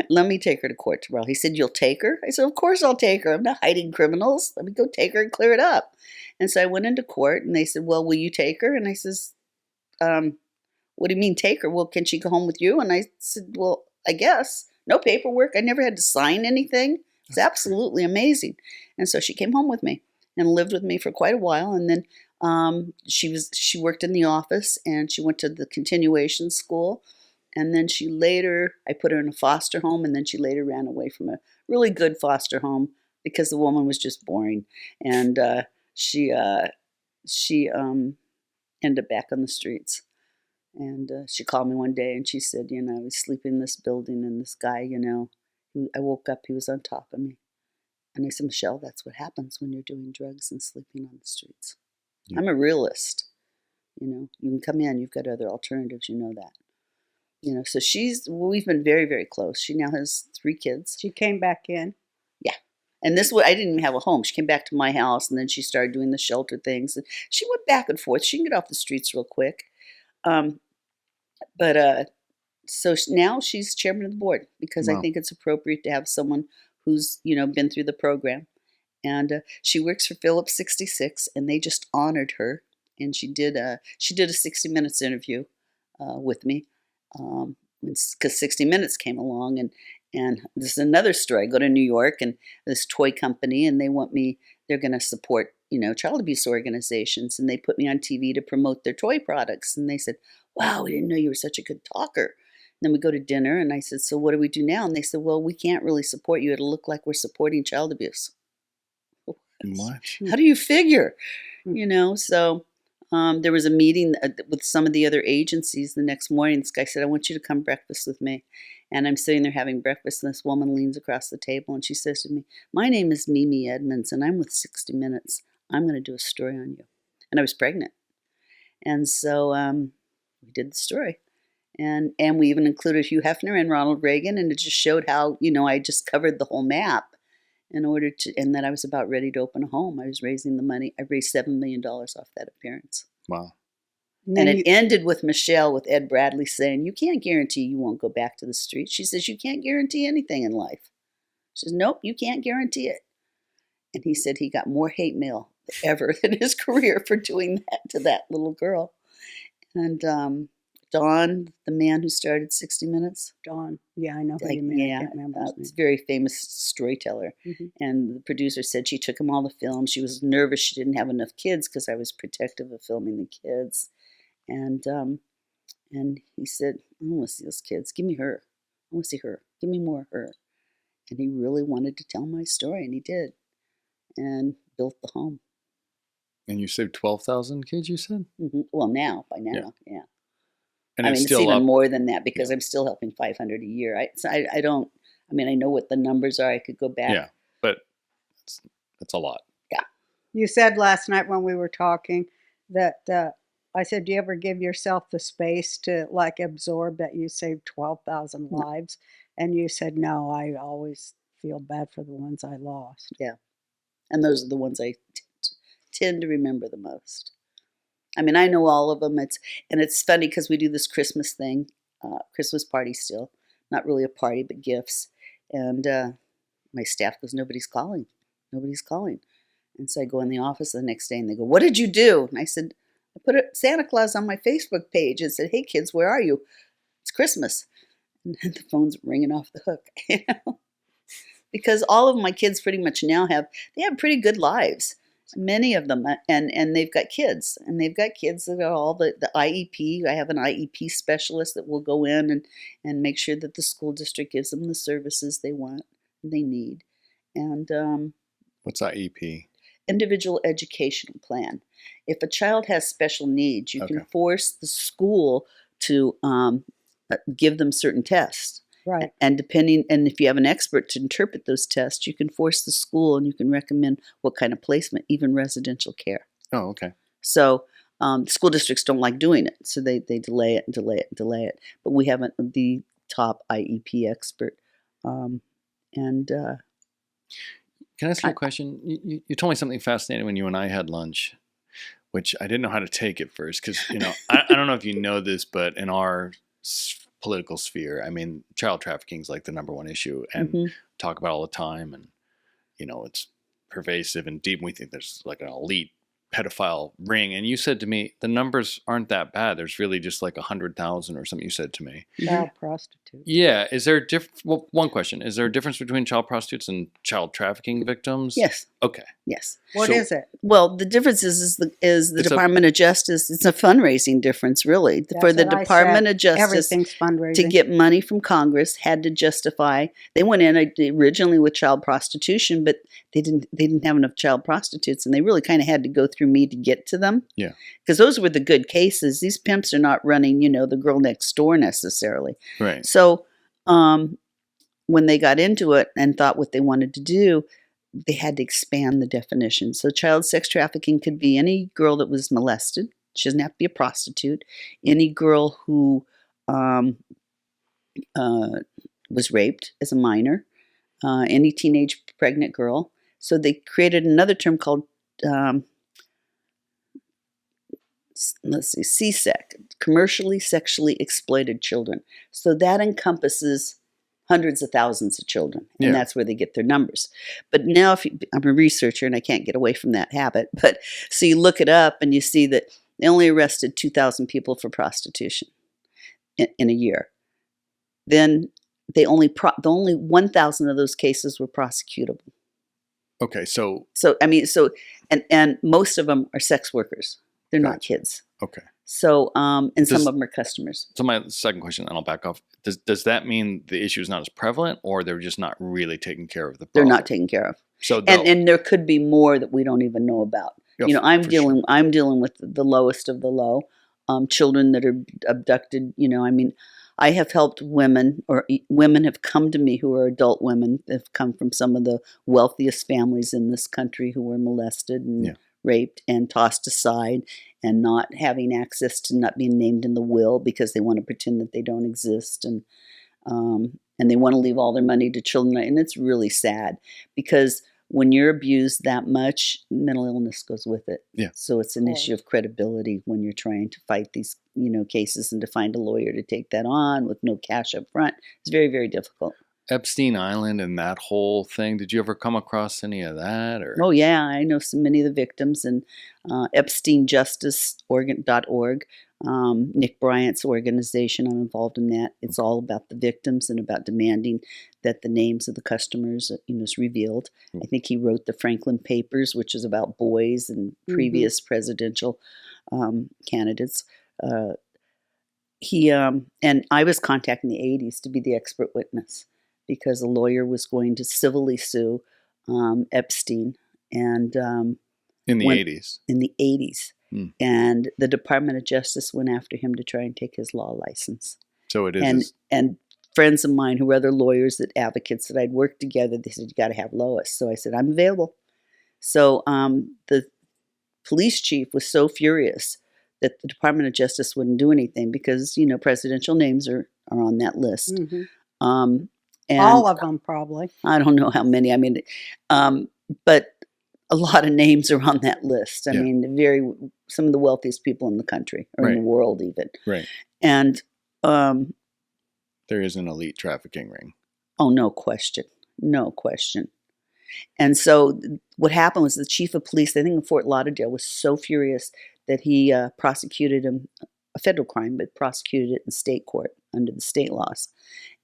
let me take her to court tomorrow. He said, you'll take her? I said, of course I'll take her. I'm not hiding criminals. Let me go take her and clear it up. And so I went into court, and they said, well, will you take her? And I says, what do you mean take her? Well, can she go home with you? And I said, well, I guess. No paperwork. I never had to sign anything. It's absolutely amazing. And so she came home with me and lived with me for quite a while. And then she worked in the office, and she went to the continuation school. And then I put her in a foster home, and then she later ran away from a really good foster home because the woman was just boring. And she ended up back on the streets. And she called me one day, and she said, I was sleeping in this building, and this guy, I woke up, he was on top of me. And I said, Michelle, that's what happens when you're doing drugs and sleeping on the streets. Yeah. I'm a realist. You can come in, you've got other alternatives, that. So we've been very, very close. She now has 3 kids. She came back in. Yeah. And I didn't even have a home. She came back to my house, and then she started doing the shelter things. And she went back and forth. She can get off the streets real quick. So now she's chairman of the board because I think it's appropriate to have someone who's, been through the program. And she works for Phillips 66, and they just honored her. And she did a 60 Minutes interview with me. Because 60 Minutes came along, and this is another story. I go to New York, and this toy company, and they're going to support, child abuse organizations, and they put me on TV to promote their toy products. And they said, wow, we didn't know you were such a good talker. And then we go to dinner, and I said, so what do we do now? And they said, well, we can't really support you. It'll look like we're supporting child abuse. What? How do you figure? So there was a meeting with some of the other agencies the next morning. This guy said, I want you to come breakfast with me. And I'm sitting there having breakfast, and this woman leans across the table, and she says to me, my name is Mimi Edmonds, and I'm with 60 Minutes. I'm going to do a story on you. And I was pregnant. And so we did the story. And we even included Hugh Hefner and Ronald Reagan, and it just showed how, I just covered the whole map and that I was about ready to open a home. I was raising the money. I raised $7 million off that appearance. Wow. And And then it ended with Michelle, with Ed Bradley saying, "You can't guarantee you won't go back to the street." She says, "You can't guarantee anything in life." She says, "Nope, you can't guarantee it." And he said he got more hate mail ever in his career for doing that to that little girl. And Don, the man who started 60 Minutes, Dawn. Yeah, I know who you mean. I can't remember his he's a name. very famous storyteller. Mhm. And the producer said she took him all the films. She was nervous she didn't have enough kids because I was protective of filming the kids. And he said, "I don't want to see those kids. Give me her. I want to see her. Give me more of her." And he really wanted to tell my story, and he did. And built the home. And you saved 12,000 kids, you said? Well, by now, yeah. And I it's mean, still it's even up. more than that because Yeah. I'm still helping 500 a year. I don't. I mean, I know what the numbers are. I could go back. Yeah, but it's a lot. You said last night when we were talking that I said, "Do you ever give yourself the space to like absorb that you saved 12,000 No. lives?" And you said, "No, I always feel bad for the ones I lost." Yeah, and those are the ones I tend to remember the most. I mean, I know all of them. It's funny because we do this Christmas thing, Christmas party still, not really a party but gifts, and my staff goes, "Nobody's calling, nobody's calling," and so I go in the office the next day and they go, "What did you do?" And I said, "I put Santa Claus on my Facebook page and said, 'Hey kids, where are you? It's Christmas,'" and the phone's ringing off the hook, because all of my kids pretty much now have pretty good lives. Many of them, and they've got kids, and they've got kids that are all the IEP. I have an IEP specialist that will go in and make sure that the school district gives them the services they want, they need, and What's IEP? individual educational plan. If a child has special needs, you can Okay. force the school to give them certain tests. Right. And if you have an expert to interpret those tests, you can force the school and you can recommend what kind of placement, even residential care. Oh, okay. So school districts don't like doing it, so they delay it and delay it and delay it. But we have the top IEP expert. Can I ask you a question? You told me something fascinating when you and I had lunch, which I didn't know how to take at first because, I don't know if you know this, but in our political sphere, I mean, child trafficking is like the number one issue and talk about all the time. And, it's pervasive and deep. And we think there's like an elite pedophile ring. And you said to me, the numbers aren't that bad. There's really just like 100,000 or something you said to me. Child prostitute. Yeah. Is there one question. Is there a difference between child prostitutes and child trafficking victims? Yes. Okay. Yes. What is it? Well, the difference is the It's Department of Justice. It's a fundraising difference, really, for That's the what I Department said. of Justice Everything's fundraising. to get money from Congress had to justify. They went in originally with child prostitution, but they didn't have enough child prostitutes, and they really kind of had to go through me to get to them. Yeah. Because those were the good cases. These pimps are not running, the girl next door necessarily. Right. So when they got into it and thought what they wanted to do, they had to expand the definition. So child sex trafficking could be any girl that was molested. She doesn't have to be a prostitute. Any girl who was raped as a minor. Any teenage pregnant girl. So they created another term called CSEC, commercially sexually exploited children. So that encompasses hundreds of thousands of children, and Yeah. that's where they get their numbers. But now, I'm a researcher and I can't get away from that habit, but so you look it up and you see that they only arrested 2,000 people for prostitution in a year. Then the only 1,000 of those cases were prosecutable. Okay. So And most of them are sex workers. They're not Gotcha. kids. okay. So and some of them are customers. So my second question, and I'll back off. Does that mean the issue is not as prevalent, or they're just not really taking care of the They're problem? not taken care of. So And there could be more that we don't even know about. Yeah, I'm for dealing sure. I'm dealing with the lowest of the low, children that are abducted. I have helped women, or women have come to me who are adult women. They've come from some of the wealthiest families in this country who were molested and Yeah. raped and tossed aside, and not having access to not being named in the will because they want to pretend that they don't exist, and they want to leave all their money to children. And it's really sad because when you're abused that much, mental illness goes with it. Yeah. So it's an Of issue of credibility when you're trying to fight these, cases, and to find a lawyer to take that on with no cash up front. It's very, very difficult. Epstein Island and that whole thing. Did you ever come across any of that? Or Oh, yeah. I know so many of the victims, and EpsteinJustice.org, Nick Bryant's organization. I'm involved in that. It's all about the victims and about demanding that the names of the customers, is revealed. I think he wrote the Franklin Papers, which is about boys and previous presidential candidates. And I was contacting the 80s to be the expert witness, because a lawyer was going to civilly sue Epstein, and in the when- 80s? in the 80s. Hmm. And the Department of Justice went after him to try and take his law license. So it is. And friends of mine who were other lawyers, advocates that I'd worked together, they said, you got to have Lois. So I said, I'm available. So the police chief was so furious that the Department of Justice wouldn't do anything, because, presidential names are on that list. And All of them, probably. I don't know how many. I mean, but a lot of names are on that list. I Yeah. mean, some of the wealthiest people in the country, or in the Right. world even. Right. And There is an elite trafficking ring. oh, no question, no question. And so what happened was the chief of police, I think in Fort Lauderdale, was so furious that he prosecuted him, a federal crime, but prosecuted it in state court under the state laws.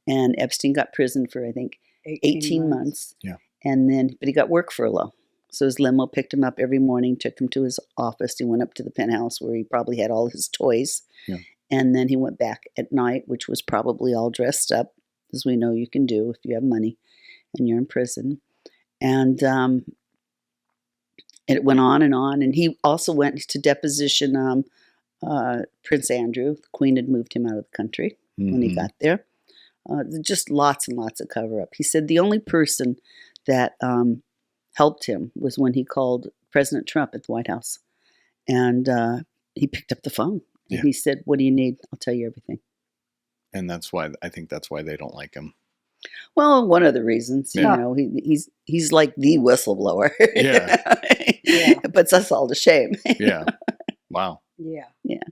And Epstein got prison for, I think, 18 months. Yeah. But he got work furlough. So his limo picked him up every morning, took him to his office. He went up to the penthouse where he probably had all his toys. Yeah. And then he went back at night, which was probably all dressed up, as we know you can do if you have money and you're in prison. And it went on. And he also went to deposition Prince Andrew. The Queen had moved him out of the country when he Mhm. got there. Just lots and lots of cover-up. He said the only person that helped him was when he called President Trump at the White House. And he picked up the phone. And Yeah. he said, what do you need? I'll tell you everything. And that's why they don't like him. Well, one of the reasons, Yeah. he's like the whistleblower. Yeah. It puts us all to shame. Yeah. Wow. Yeah.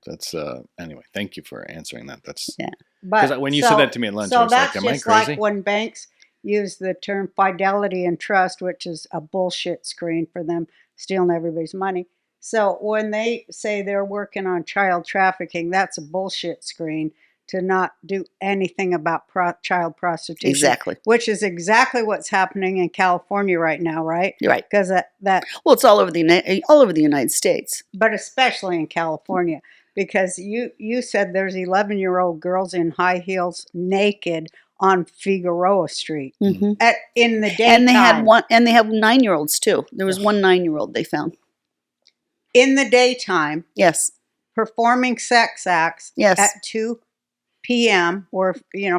That's anyway. Thank you for answering that. That's Yeah. But because when you said that to me at lunch, I so was like, that's "Am I just crazy?" like when banks use the term fidelity and trust, which is a bullshit screen for them stealing everybody's money. So when they say they're working on child trafficking, that's a bullshit screen to not do anything about child prostitution. Exactly. Which is exactly what's happening in California right now, right? You're right. Because that Well, it's all over the United States. but especially in California, because you said there's 11-year-old girls in high heels naked on Figueroa Street Mm-hmm. in the daytime. And they have 9-year-olds too. There was one 9-year-old they found. In the daytime, Yes. performing sex acts Yes. at 2 p.m. where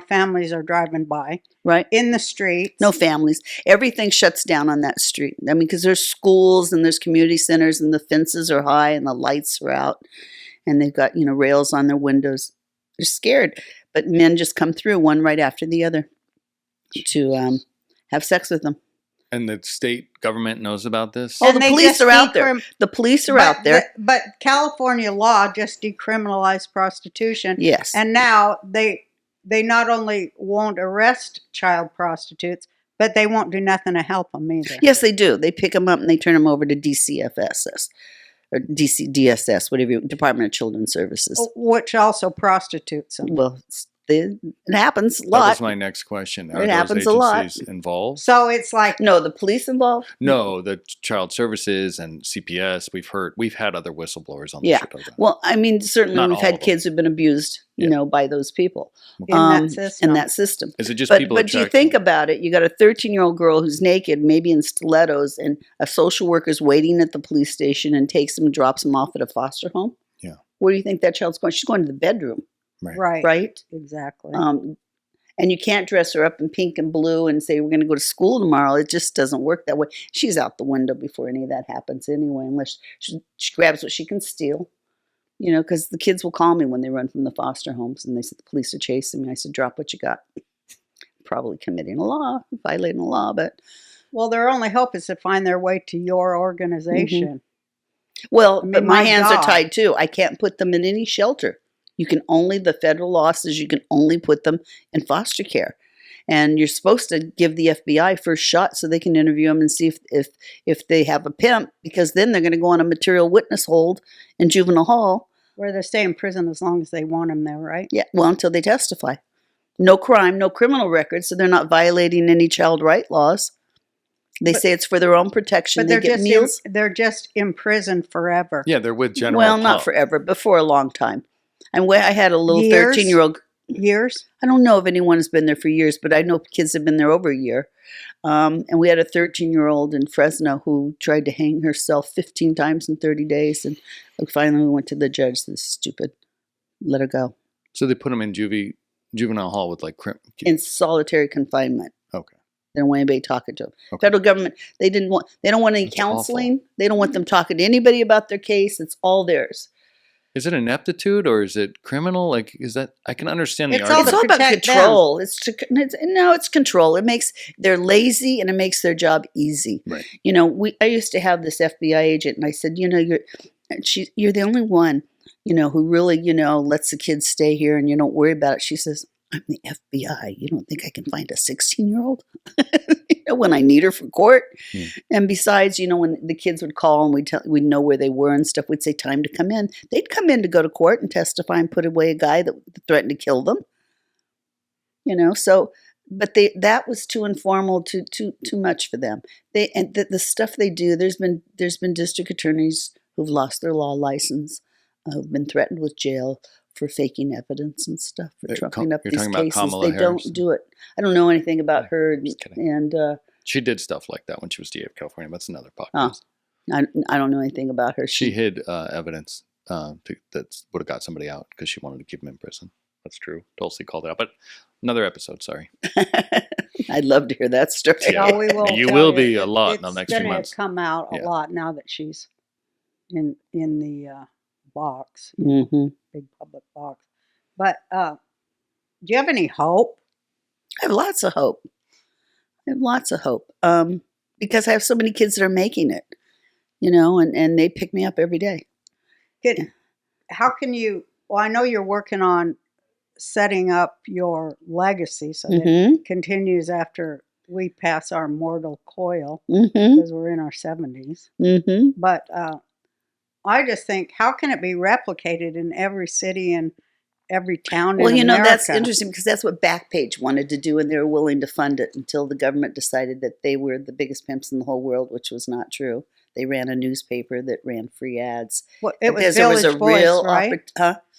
families are driving by Right. in the streets. No families. Everything shuts down on that street. I mean, because there's schools and there's community centers and the fences are high and the lights are out and they've got, rails on their windows. They're scared. But men just come through one right after the other to have sex with them. And the state government knows about this. Oh, And the they police just are out there. The police are out there. But California law just decriminalized prostitution. Yes. And now they not only won't arrest child prostitutes, but they won't do nothing to help them either. Yes, they do. They pick them up and they turn them over to DCFS or DSS, whatever, Department of Children's Services. Which also prostitutes them. Well, it happens a That lot. was my next question. Are It those happens a lot. agencies involved? So it's like, No, the police involved? No, the child services and CPS. We've had other whistleblowers on the Yeah. show. About that. Well, I mean, certainly Not we've all had of them. kids who've been abused, Yeah. by those people. in that system. In that system. Is it just But people? you think attracting- about it, you got a 13-year-old girl who's naked, maybe in stilettos, and a social worker's waiting at the police station and takes him and drops him off at a foster home. Yeah. Where do you think that child's going? She's going to the bedroom, right. right? Exactly. And you can't dress her up in pink and blue and say, we're going to go to school tomorrow. It just doesn't work that way. She's out the window before any of that happens anyway, unless she grabs what she can steal. Because the kids will call me when they run from the foster homes and they said, the police are chasing me. I said, drop what you got. Probably committing a law, violating a law, but Well, their only hope is to find their way to your organization. Well, I but mean, my my hands are God. tied too. I can't put them in any shelter. You can only, the federal law says you can only put them in foster care. And you're supposed to give the FBI first shot so they can interview them and see if they have a pimp, because then they're going to go on a material witness hold in juvenile hall. Where they stay in prison as long as they want them there, right? Yeah, well, until they testify. No crime, no criminal record, so they're not violating any child right laws. They say it's for their own protection. But They they're get just meals. they're just in prison forever. Yeah, they're with general. Well, not pub. forever, but for a long time. And I had a little Years? 13-year-old. Years. I don't know if anyone has been there for years, but I know kids have been there over a year. And we had a 13-year-old in Fresno who tried to hang herself 15 times in 30 days. And finally we went to the judge. This is stupid. Let her go. So they put them in juvenile hall with like In solitary confinement. Okay. They don't want anybody talking to them. Okay. Federal government, they don't want any That's counseling. awful. They don't want them talking to anybody about their case. It's all theirs. Is it ineptitude or is it criminal? Like, is that, I can understand the It's all It's argument. all about protect them. control. It's control. They're lazy and it makes their job easy. Right. You know, I used to have this FBI agent, and I said, you know, you're the only one, you know, who really, you know, lets the kids stay here and you don't worry about it. She says, I'm the FBI. You don't think I can find a 16-year-old you know, when I need her for court? And besides, you know, when the kids would call and we'd know where they were and stuff, we'd say time to come in. They'd come in to go to court and testify and put away a guy that threatened to kill them. You know, so, but that was too informal, too much for them. The stuff they do. There's been district attorneys who've lost their law license, who've been threatened with jail for faking evidence and stuff, for trumping up you're these talking about cases. Kamala They Harris? don't do it. I don't know anything about her, Just kidding. and She did stuff like that when she was DA of California. That's another podcast. I don't know anything about her. She hid evidence that would have got somebody out because she wanted to keep him in prison. That's true. Tulsi called it out. But another episode, sorry. I'd love to hear that story. Yeah. No, we will. You tell will be a lot in the It's next few gonna months. come out a Yeah. lot now that she's in the box, Mm-hmm. big public box. But do you have any hope? I have lots of hope. Because I have so many kids that are making it, you know, and they pick me up every day. How can you? Well, I know you're working on setting up your legacy so that Mm-hmm. it continues after we pass our mortal coil Mm-hmm. because we're in our 70s. Mm-hmm. But I just think, how can it be replicated in every city and every town Well, in you know, America? that's interesting because that's what Backpage wanted to do, and they were willing to fund it until the government decided that they were the biggest pimps in the whole world, which was not true. They ran a newspaper that ran free ads. Well, it was Because there was Village a Voice, real right?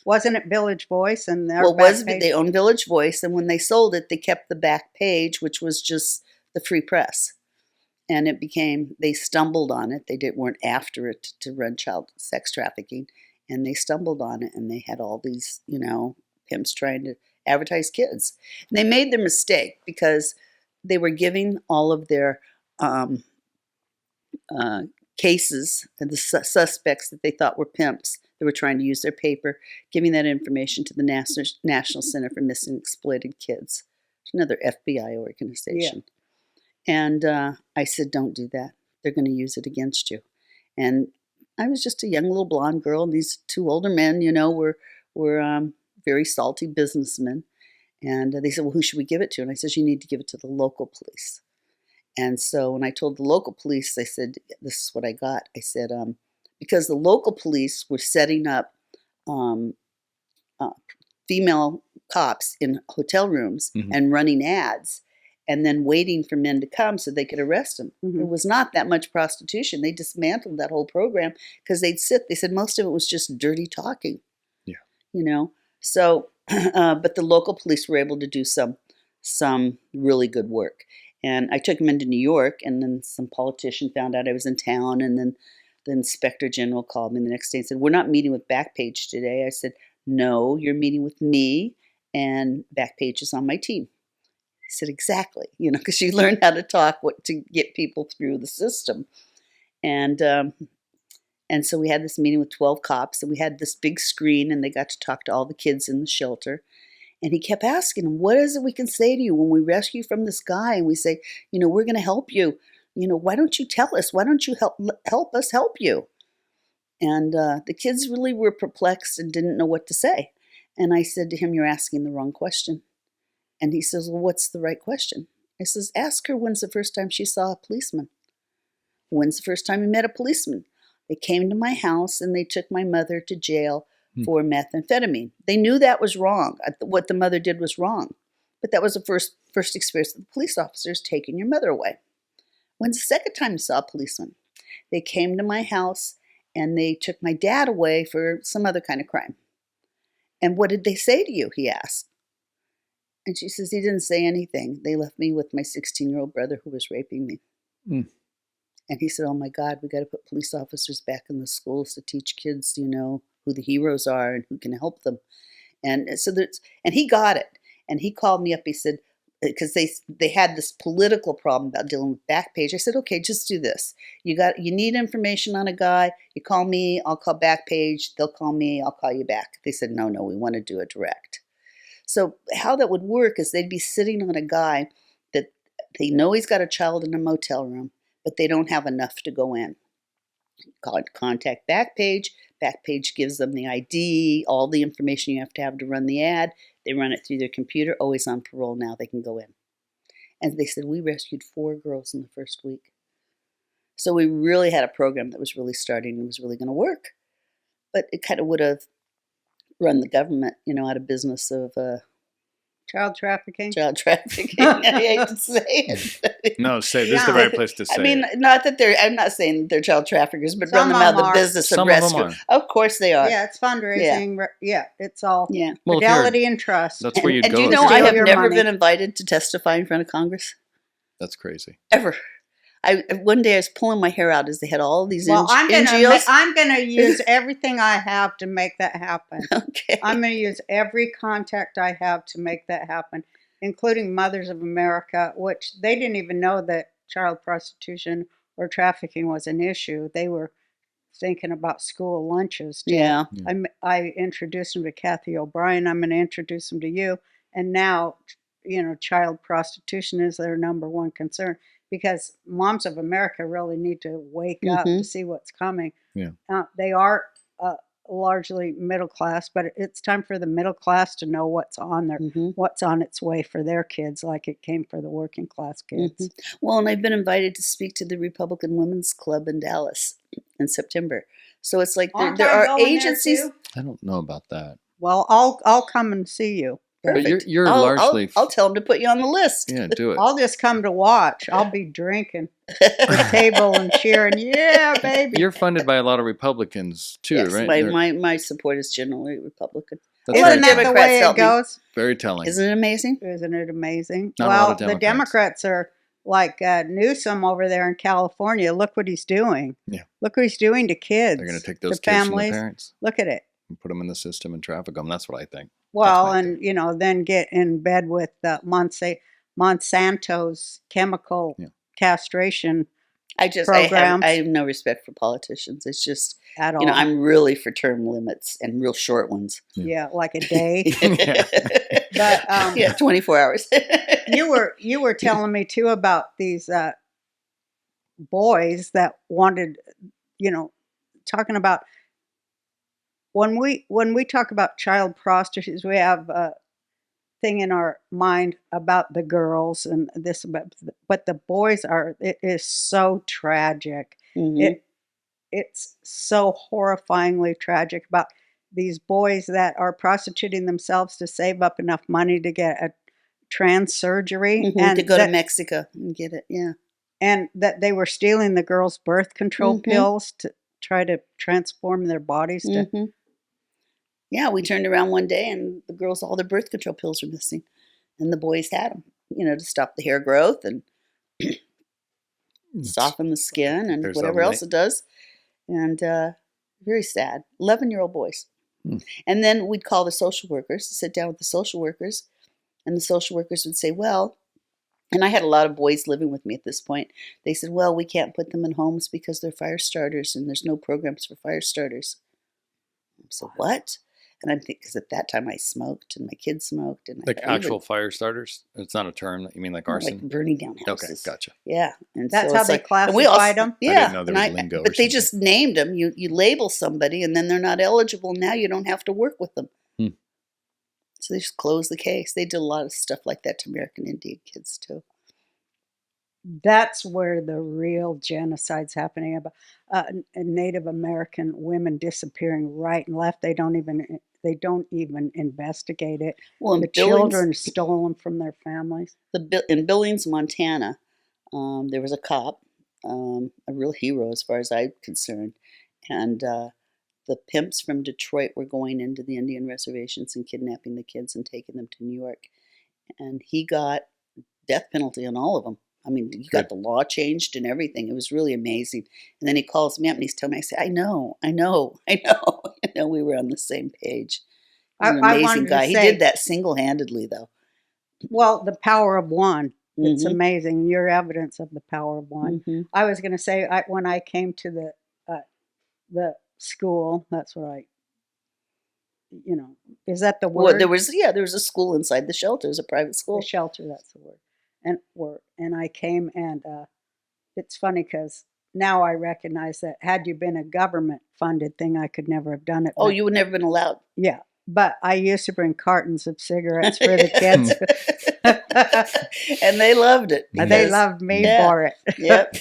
Wasn't it Village Voice? And their Well, Backpage? they owned Village Voice, and when they sold it, they kept the Backpage, which was just the free press. And it became, they stumbled on it. They weren't after it to run child sex trafficking. And they stumbled on it, and they had all these, you know, pimps trying to advertise kids. And they made their mistake because they were giving all of their cases and the suspects that they thought were pimps that were trying to use their paper, giving that information to the National Center for Missing and Exploited Kids, another FBI organization. And I said, don't do that. They're going to use it against you. And I was just a young little blonde girl, and these two older men, you know, were very salty businessmen. And they said, well, who should we give it to? And I said, you need to give it to the local police. And so when I told the local police, they said, this is what I got. I said, because the local police were setting up female cops in hotel rooms and running ads and then waiting for men to come so they could arrest them. There was not that much prostitution. They dismantled that whole program because they said most of it was just dirty talking. Yeah. You know, so, but the local police were able to do some really good work. And I took them into New York, and then some politician found out I was in town, and then the inspector general called me the next day and said, we're not meeting with Backpage today. I said, no, you're meeting with me, and Backpage is on my team. He said, exactly, you know, because you learn how to talk, what to get people through the system. And so we had this meeting with 12 cops, and we had this big screen, and they got to talk to all the kids in the shelter. And he kept asking them, what is it we can say to you when we rescue from this guy? And we say, you know, we're going to help you. why don't you tell us? Why don't you help us help you? And the kids really were perplexed and didn't know what to say. And I said to him, you're asking the wrong question. And he says, well, what's the right question? I says, ask her when's the first time she saw a policeman. When's the first time you met a policeman? They came to my house and they took my mother to jail for methamphetamine. They knew that was wrong. What the mother did was wrong. But that was the first experience of the police officers taking your mother away. When's the second time you saw a policeman? They came to my house and they took my dad away for some other kind of crime. And what did they say to you? He asked. And she says, he didn't say anything. They left me with my 16-year-old brother who was raping me. And he said, oh my God, we got to put police officers back in the schools to teach kids, who the heroes are and who can help them. And so and he got it. And he called me up. He said, because they had this political problem about dealing with Backpage. I said, okay, just do this. You need information on a guy. You call me. I'll call Backpage. They'll call me. I'll call you back. They said, no, we want to do it direct. So how that would work is they'd be sitting on a guy that they know he's got a child in a motel room, but they don't have enough to go in. Contact Backpage. Backpage gives them the ID, all the information you have to run the ad. They run it through their computer. Always on parole now. They can go in. And they said, we rescued 4 girls in the first week. So we really had a program that was really starting and was really going to work. But it kind of would have run the government, out of business of Child trafficking. I hate to say it. No, this is the right place to say I mean, it. I'm not saying they're child traffickers, but Some run them out of of the them business Some of of them rescue. Of course they are. Yeah, it's fundraising. Yeah, it's all Yeah. Well, if you're- fidelity and trust. That's where you'd And go. do you if know you're- I steal have your never money. been invited to testify in front of Congress? That's crazy. Ever. One day I was pulling my hair out as they had all these Well, NGOs. I'm gonna use everything I have to make that happen. Okay. I'm gonna use every contact I have to make that happen, including Mothers of America, which they didn't even know that child prostitution or trafficking was an issue. They were thinking about school lunches. Too. Yeah. I introduced them to Kathy O'Brien. I'm going to introduce them to you. And now, child prostitution is their number one concern because Moms of America really need to wake up to see what's coming. Yeah. They are largely middle class, but it's time for the middle class to know what's on what's on its way for their kids, like it came for the working class kids. Well, and I've been invited to speak to the Republican Women's Club in Dallas in September. So it's like there are agencies. I don't know about that. Well, I'll come and see you. But you're I'll, largely. I'll tell them to put you on the list. Yeah, do it. I'll just come to watch. I'll be drinking the table and cheering. Yeah, baby. You're funded by a lot of Republicans too, Yes, right? my support is generally Republican. That's Isn't very, that the Democrats way it help me. goes? very telling. Isn't it amazing? Isn't it amazing? Not a lot Well, of the Democrats. Democrats are like Newsom over there in California. Look what he's doing. Yeah. Look what he's doing to kids. They're going to take those to kids families. from the parents Look at it. and put them in the system and traffic them. That's what I think. Well, my and then get in bed with Monsanto's chemical castration I programs. have no respect for politicians. It's just, at all. I'm really for term limits and real short ones. Yeah, like a day. Yeah. But Yeah, 24 hours. you were telling me too about these boys that wanted, talking about when we talk about child prostitutes, we have a thing in our mind about the girls and this, but the boys it is so tragic. It's so horrifyingly tragic about these boys that are prostituting themselves to save up enough money to get a trans surgery and to go to Mexico and get it. Yeah. And that they were stealing the girls' birth control pills to try to transform their bodies to. Yeah, we turned around one day and the girls, all their birth control pills were missing. And the boys had them, to stop the hair growth and soften the skin and whatever else it does. And very sad. 11-year-old boys. And then we'd call the social workers to sit down with the social workers. And the social workers would say, well, and I had a lot of boys living with me at this point. They said, well, we can't put them in homes because they're fire starters and there's no programs for fire starters. So what? And I'm thinking, because at that time I smoked and my kids smoked. And Like I actual even, fire starters? It's not a term. You mean like like arson? burning down Okay, houses. gotcha. Yeah. And That's so how it's they like, and we all, classified them? yeah. I didn't know there and was lingo or but they something. just named them. You label somebody and then they're not eligible. Now you don't have to work with them. Hmm. So they just closed the case. They did a lot of stuff like that to American Indian kids too. That's where the real genocide's happening. About Native American women disappearing right and left. They don't even investigate it. Well, in The children stolen from their families. in Billings, Montana, there was a cop, a real hero as far as I'm concerned, and the pimps from Detroit were going into the Indian reservations and kidnapping the kids and taking them to New York, and he got death penalty on all of them. I mean, he got the law changed and everything. It was really amazing. And then he calls me up and he's telling me, I say, I know. You know, we were on the same page. He's an I amazing wanted to guy. He say- did that single-handedly, though. Well, the power of one. It's Mhm. amazing. You're evidence of the power of one. Mhm. I was going to say, when I came to the school, that's where is that the word? Well, there was a school inside the shelter. It was a private school. The shelter, that's the word. And I came, and it's funny because now I recognize that had you been a government funded thing, I could never have done it. Oh, but- you would never been allowed. Yeah, but I used to bring cartons of cigarettes for the kids. And they loved it. And they because- loved me Yeah. for it. Yep.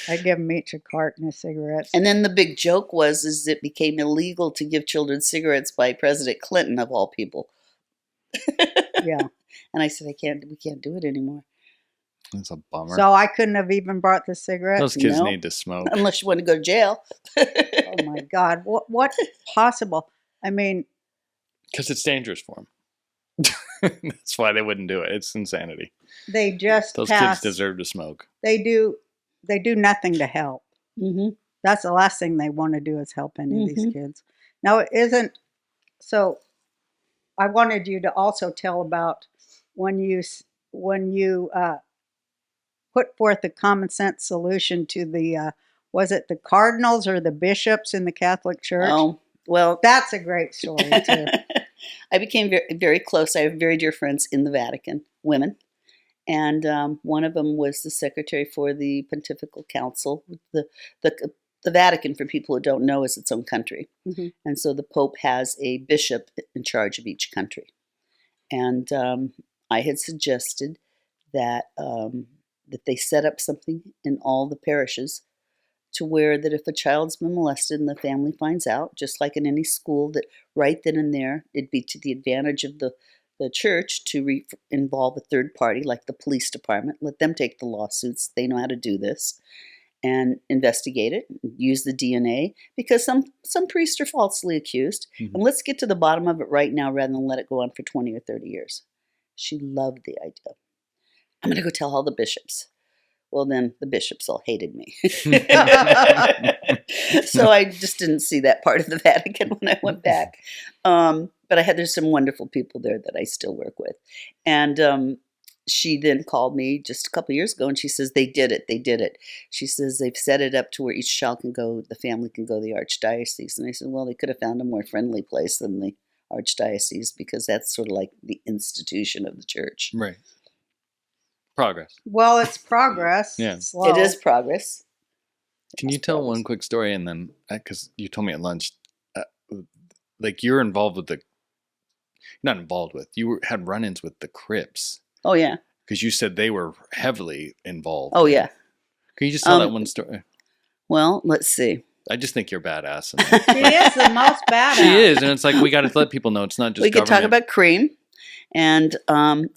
I give them each a carton of cigarettes. And then the big joke is it became illegal to give children cigarettes by President Clinton of all people. Yeah. And I said, we can't do it anymore. That's a bummer. So I couldn't have even brought the cigarettes. Those kids No. need to smoke. Unless you want to go to jail. Oh my God. What possible? I mean, Because it's dangerous for them. That's why they wouldn't do it. It's insanity. they just Those pass. kids deserve to smoke. They do nothing to help. Mm-hmm. That's the last thing they want to do is help any of these Mhm. kids. Now, it isn't so. I wanted you to also tell about when you put forth a common sense solution to the was it the cardinals or the bishops in the Catholic Church? Oh, well. That's a great story too. I became very, very close. I have very dear friends in the Vatican, women. And one of them was the secretary for the Pontifical Council. The Vatican, for people who don't know, is its own country. Mhm. And so the Pope has a bishop in charge of each country. And I had suggested that they set up something in all the parishes to where that if a child's been molested and the family finds out, just like in any school, that right then and there, it'd be to the advantage of the church to involve a third party, like the police department, let them take the lawsuits. They know how to do this and investigate it, use the DNA, because some priests are falsely accused. Mhm. And let's get to the bottom of it right now rather than let it go on for 20 or 30 years. She loved the idea. I'm going to go tell all the bishops. Well, then the bishops all hated me. So I just didn't see that part of the Vatican when I went back. But there's some wonderful people there that I still work with. And she then called me just a couple of years ago and she says, they did it. She says, they've set it up to where each child can go, the family can go to the archdiocese. And I said, well, they could have found a more friendly place than the archdiocese because that's sort of like the institution of the church. Right. Progress. Well, it's progress. Yeah. Slow. It is progress. Can you It's tell progress. one quick story and then, because you told me at lunch, like you're involved with not involved with, had run-ins with the Crips. Oh, yeah. Because you said they were heavily involved. Oh, yeah. Can you just tell that one story? Well, let's see. I just think you're badass. She is the most badass. She is, and it's like we got to let people know it's not just. We could talk government. about cream. And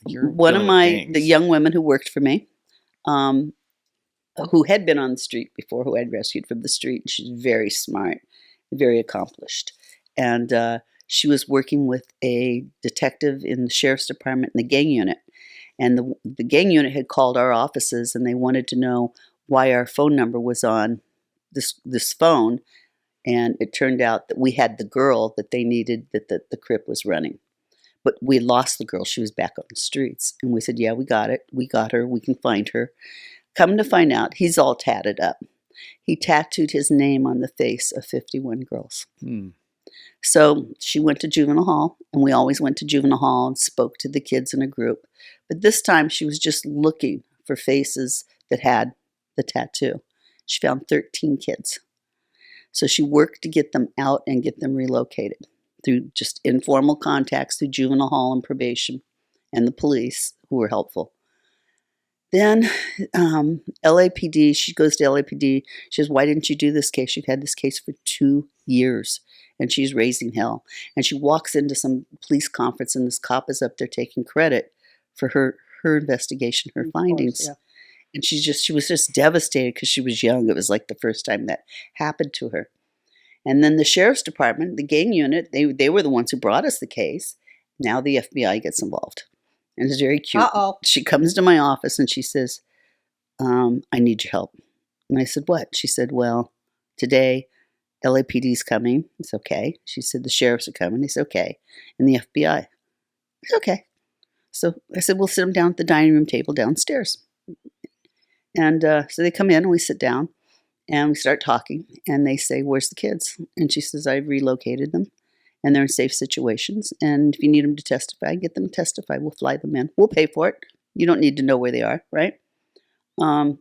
You're one of doing the things. young women who worked for me, who had been on the street before, who I'd rescued from the street, she's very smart, very accomplished. And she was working with a detective in the sheriff's department in the gang unit. And the gang unit had called our offices and they wanted to know why our phone number was on this phone. And it turned out that we had the girl that they needed, that the Crip was running. But we lost the girl. She was back on the streets. And we said, yeah, we got it. We got her. We can find her. Come to find out, he's all tatted up. He tattooed his name on the face of 51 girls. Hmm. So she went to juvenile hall, and we always went to juvenile hall and spoke to the kids in a group. But this time she was just looking for faces that had the tattoo. She found 13 kids. So she worked to get them out and get them relocated through just informal contacts through juvenile hall and probation and the police, who were helpful. Then LAPD, she goes to LAPD. She says, why didn't you do this case? You've had this case for 2 years, and she's raising hell. And she walks into some police conference, and this cop is up there taking credit for her investigation, her findings. yeah. And she was just devastated because she was young. It was like the first time that happened to her. And then the sheriff's department, the gang unit, they were the ones who brought us the case. Now the FBI gets involved. And it's very cute. Uh-oh. She comes to my office and she says, I need your help. And I said, what? She said, well, today LAPD's coming. It's okay. She said, the sheriffs are coming. It's okay. And the FBI. It's okay. So I said, we'll sit them down at the dining room table downstairs. And so they come in and we sit down and we start talking. And they say, where's the kids? And she says, I've relocated them. And they're in safe situations. And if you need them to testify, get them to testify. We'll fly them in. We'll pay for it. You don't need to know where they are, right? The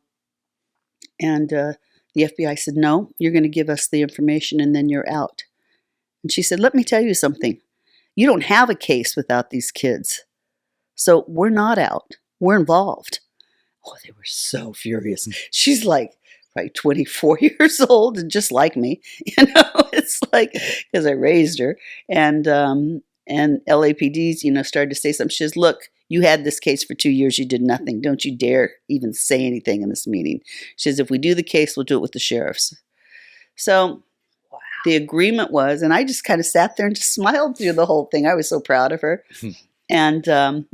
FBI said, no, you're going to give us the information and then you're out. And she said, let me tell you something. You don't have a case without these kids. So we're not out. We're involved. Oh, they were so furious. She's like, probably 24 years old and just like me, it's like, because I raised her. And LAPD's, started to say something. She says, look, you had this case for 2 years. You did nothing. Don't you dare even say anything in this meeting. She says, if we do the case, we'll do it with the sheriffs. So the agreement was, and I just kind of sat there and just smiled through the whole thing. I was so proud of her. And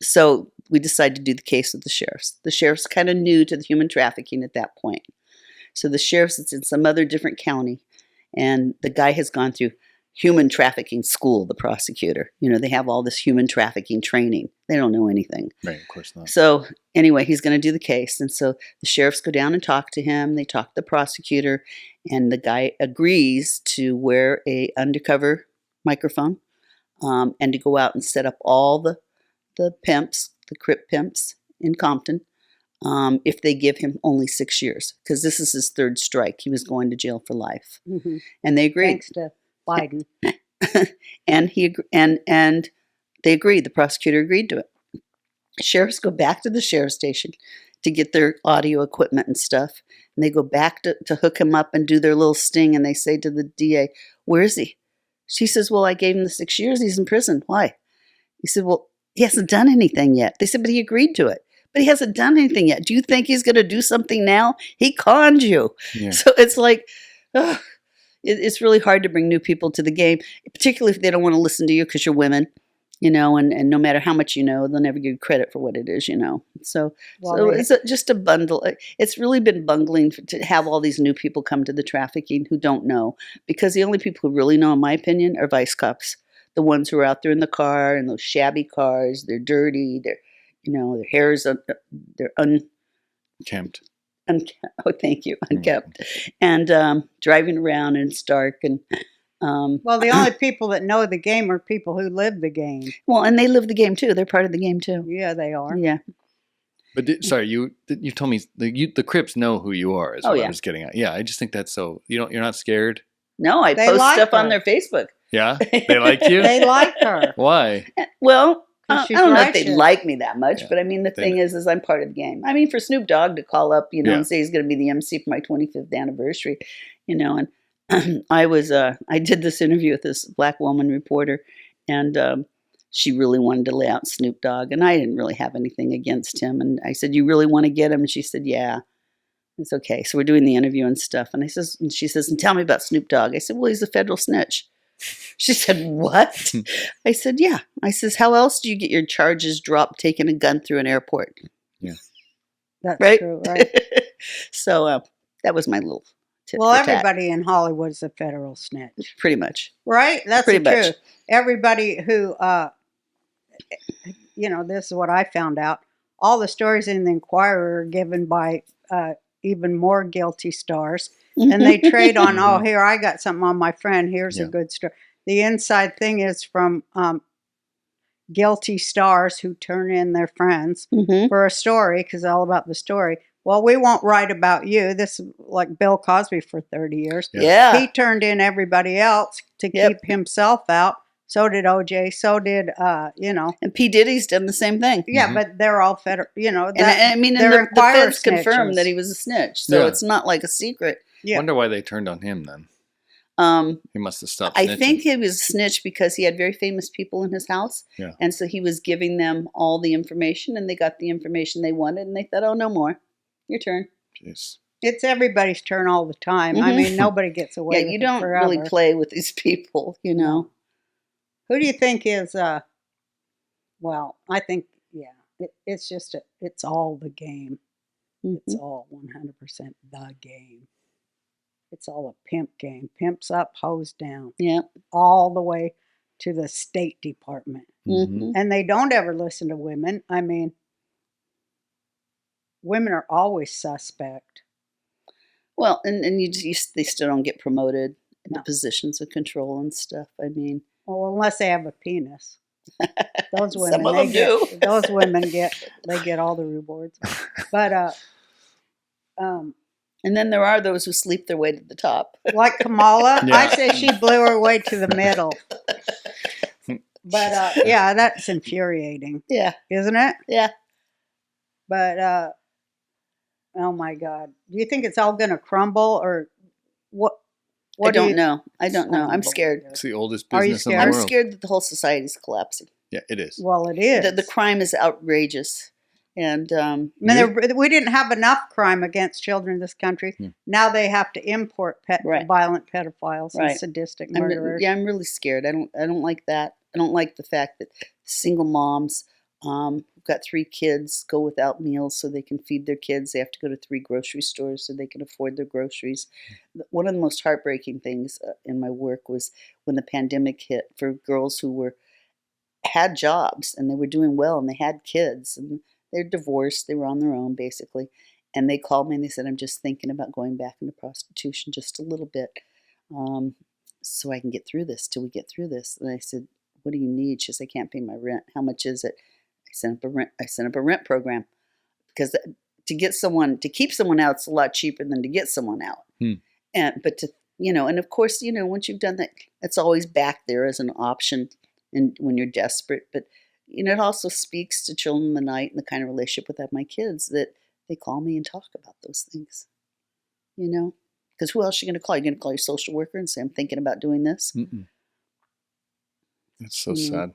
so we decided to do the case with the sheriffs. The sheriff's kind of new to the human trafficking at that point. So the sheriff's, it's in some other different county. And the guy has gone through human trafficking school, the prosecutor. They have all this human trafficking training. They don't know anything. Right, of course not. So anyway, he's going to do the case. And so the sheriffs go down and talk to him. They talk to the prosecutor. And the guy agrees to wear a undercover microphone and to go out and set up all the pimps, the Crip pimps in Compton, if they give him only 6 years, because this is his third strike. He was going to jail for life. Mm-hmm. And they agreed. Thanks to Biden. and they agreed. The prosecutor agreed to it. Sheriffs go back to the sheriff's station to get their audio equipment and stuff. And they go back to hook him up and do their little sting. And they say to the DA, where is he? She says, well, I gave him the 6 years. He's in prison. Why? He said, well, he hasn't done anything yet. They said, but he agreed to it. But he hasn't done anything yet. Do you think he's going to do something now? He conned you. Yeah. So it's like, it's really hard to bring new people to the game, particularly if they don't want to listen to you because you're women, and no matter how much they'll never give you credit for what it is, So, it's just a bundle. It's really been bungling to have all these new people come to the trafficking who don't know, because the only people who really know, in my opinion, are vice cops. The ones who are out there in the car, in those shabby cars. They're dirty. Their hair's they're unkempt. Oh, thank you, unkept, and driving around and it's dark. And well, the only people that know the game are people who live the game. Well, and they live the game too. They're part of the game too. Yeah, they are. Yeah. But sorry, you told me the Crips know who you are. Is what I was getting at. Yeah, I just think that's so. You're not scared. No, I post stuff on their Facebook. Yeah, they like you. They like her. Why? Well, I don't know if they like me that much, but I mean, the thing is I'm part of the game. I mean, for Snoop Dogg to call up, and say he's going to be the MC for my 25th anniversary, and I did this interview with this black woman reporter, and she really wanted to lay out Snoop Dogg, and I didn't really have anything against him. And I said, you really want to get him? And she said, yeah. It's okay. So we're doing the interview and stuff. And she says, and tell me about Snoop Dogg. I said, well, he's a federal snitch. She said, what? I said, yeah. I says, how else do you get your charges dropped taking a gun through an airport? Yeah. That's right? true, right? So that was my little tip. Well, everybody in Hollywood is a federal snitch. Pretty much. Right? That's pretty the much. truth. Everybody who, this is what I found out. All the stories in the Inquirer are given by even more guilty stars. And they trade on, oh, here, I got something on my friend. Here's a Yeah. good story. The inside thing is from guilty stars who turn in their friends Mhm. for a story, because all about the story. Well, we won't write about you. This is like Bill Cosby for 30 years. Yeah. He turned in everybody else to Yep. keep himself out. So did OJ. So did, you know. And P. Diddy's done the same thing. Yeah, Mhm. but they're all federal, you know. And I mean, and they're the inquirer feds confirmed snitches. that he was a snitch, so Yeah. it's not like a secret. Yeah. Wonder why they turned on him then. He must have stopped I snitching. think he was a snitch because he had very famous people in his house. Yeah. And so he was giving them all the information, and they got the information they wanted, and they thought, oh, no more. Your turn. Jeez. It's everybody's turn all the time. I Mhm. mean, nobody gets away Yeah, with you it don't forever. really play with these people, you know. Who do you think is, well, I think, yeah, it's just, it's all the game. It's Mhm. all 100% the game. It's all a pimp game. Pimps up, hoes down. Yeah. All the way to the State Department. Mhm. And they don't ever listen to women. I mean, women are always suspect. Well, and they still don't get promoted into No. positions of control and stuff. I mean, Well, unless they have a penis. Those women, some of them do. Those women get all the rewards. But and then there are those who sleep their way to the top. like Kamala, Yeah. I say she blew her way to the middle. But yeah, that's infuriating, Yeah. isn't it? Yeah. But oh my God, do you think it's all going to crumble, or what? I do don't you- know. I don't know. I I'm don't scared. believe It's it. the oldest Are you business in the scared? I'm world. scared that the whole society is collapsing. Yeah, it is. Well, it is. The crime is outrageous. And I mean, we didn't have enough crime against children in this country. Now they have to import Right. violent pedophiles and Right. sadistic I'm murderers. I'm really scared. I don't like that. I don't like the fact that single moms who've got 3 kids go without meals so they can feed their kids. They have to go to 3 grocery stores so they can afford their groceries. One of the most heartbreaking things in my work was when the pandemic hit for girls who had jobs and they were doing well and they had kids and they're divorced. They were on their own basically. And they called me and they said, I'm just thinking about going back into prostitution just a little bit. So I can get through this till we get through this. And I said, what do you need? She said, I can't pay my rent. How much is it? I sent up a rent program because to keep someone out, it's a lot cheaper than to get someone out. But and of course, once you've done that, it's always back there as an option and when you're desperate. But, it also speaks to children in the night and the kind of relationship with my kids that they call me and talk about those things, because who else are you going to call? You're going to call your social worker and say, I'm thinking about doing this. That's so sad.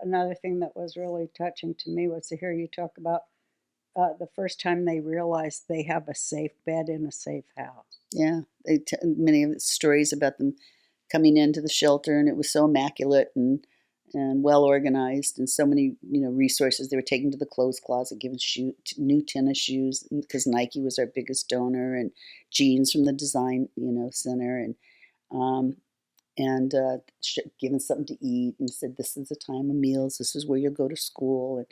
Another thing that was really touching to me was to hear you talk about the first time they realized they have a safe bed in a safe house. Yeah, many of the stories about them coming into the shelter, and it was so immaculate and well organized, and so many resources. They were taken to the clothes closet, given new tennis shoes because Nike was our biggest donor, and jeans from the design center, and given something to eat, and said, this is the time of meals. This is where you'll go to school. And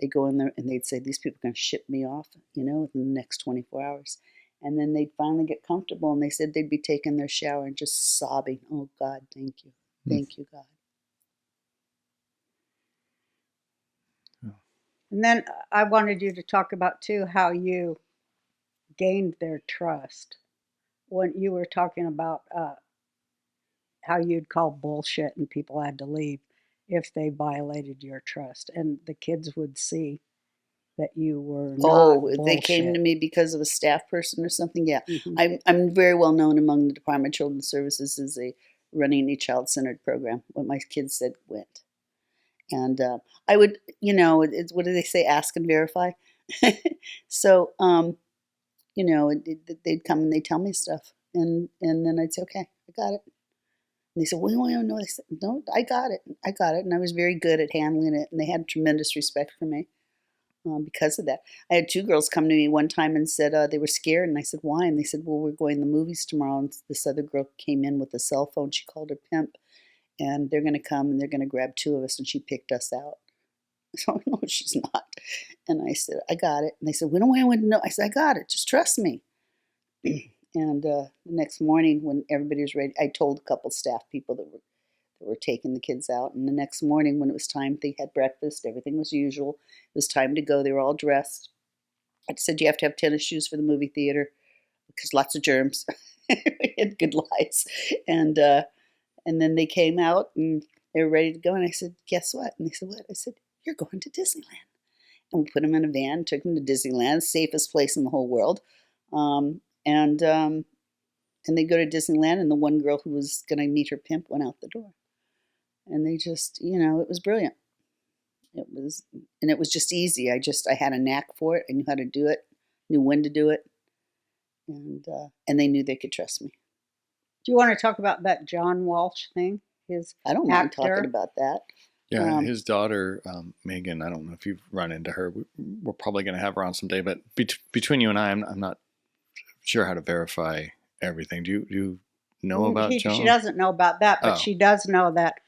they go in there and they'd say, these people are going to ship me off, within the next 24 hours. And then they'd finally get comfortable and they said they'd be taking their shower and just sobbing. Oh, God, thank you. Thank you, God. And then I wanted you to talk about, too, how you gained their trust. When you were talking about how you'd call bullshit and people had to leave if they violated your trust. And the kids would see that you were not bullshit. They came to me because of a staff person or something? Yeah. Mhm. I'm very well known among the Department of Children's Services as running a child-centered program. What my kids said went. And I would, what do they say? Ask and verify. So, they'd come and they'd tell me stuff. And then I'd say, okay, I got it. And they said, well, we don't know. I said, no, I got it. And I was very good at handling it. And they had tremendous respect for me because of that. I had 2 girls come to me one time and said they were scared. And I said, why? And they said, well, we're going to the movies tomorrow. And this other girl came in with a cell phone. She called her pimp. And they're going to come and they're going to grab 2 of us. And she picked us out. So, no, she's not. And I said, I got it. And they said, when do I want to know? I said, I got it. Just trust me. And the next morning when everybody was ready, I told a couple staff people that were taking the kids out. And the next morning when it was time, they had breakfast. Everything was usual. It was time to go. They were all dressed. I said, you have to have tennis shoes for the movie theater because lots of germs. We had good lies. And then they came out and they were ready to go. And I said, guess what? And they said, what? I said, you're going to Disneyland. And we put them in a van, took them to Disneyland, safest place in the whole world. And they go to Disneyland, and the one girl who was going to meet her pimp went out the door. And they just, it was brilliant. It was just easy. I had a knack for it. I knew how to do it, knew when to do it. And they knew they could trust me. Do you want to talk about that John Walsh thing? His I don't mind actor? talking about that. Yeah, his daughter, Megan, I don't know if you've run into her. We're probably going to have her on someday, but between you and I, I'm not sure how to verify everything. Do you know about John? She doesn't know about that, but she does know that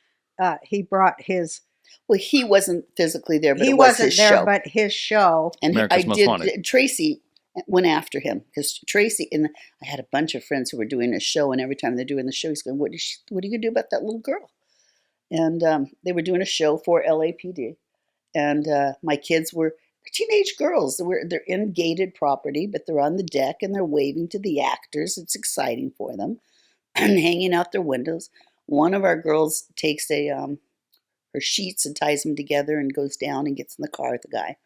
he brought his... Well, he wasn't physically there, but he it was wasn't his there, show. but his show. And America's Most Wanted. Tracy went after him because Tracy, and I had a bunch of friends who were doing a show, and every time they're doing the show, he's going, what are you going to do about that little girl? And they were doing a show for LAPD. And my kids were teenage girls. They're in gated property, but they're on the deck and they're waving to the actors. It's exciting for them. And hanging out their windows. One of our girls takes her sheets and ties them together and goes down and gets in the car with the guy.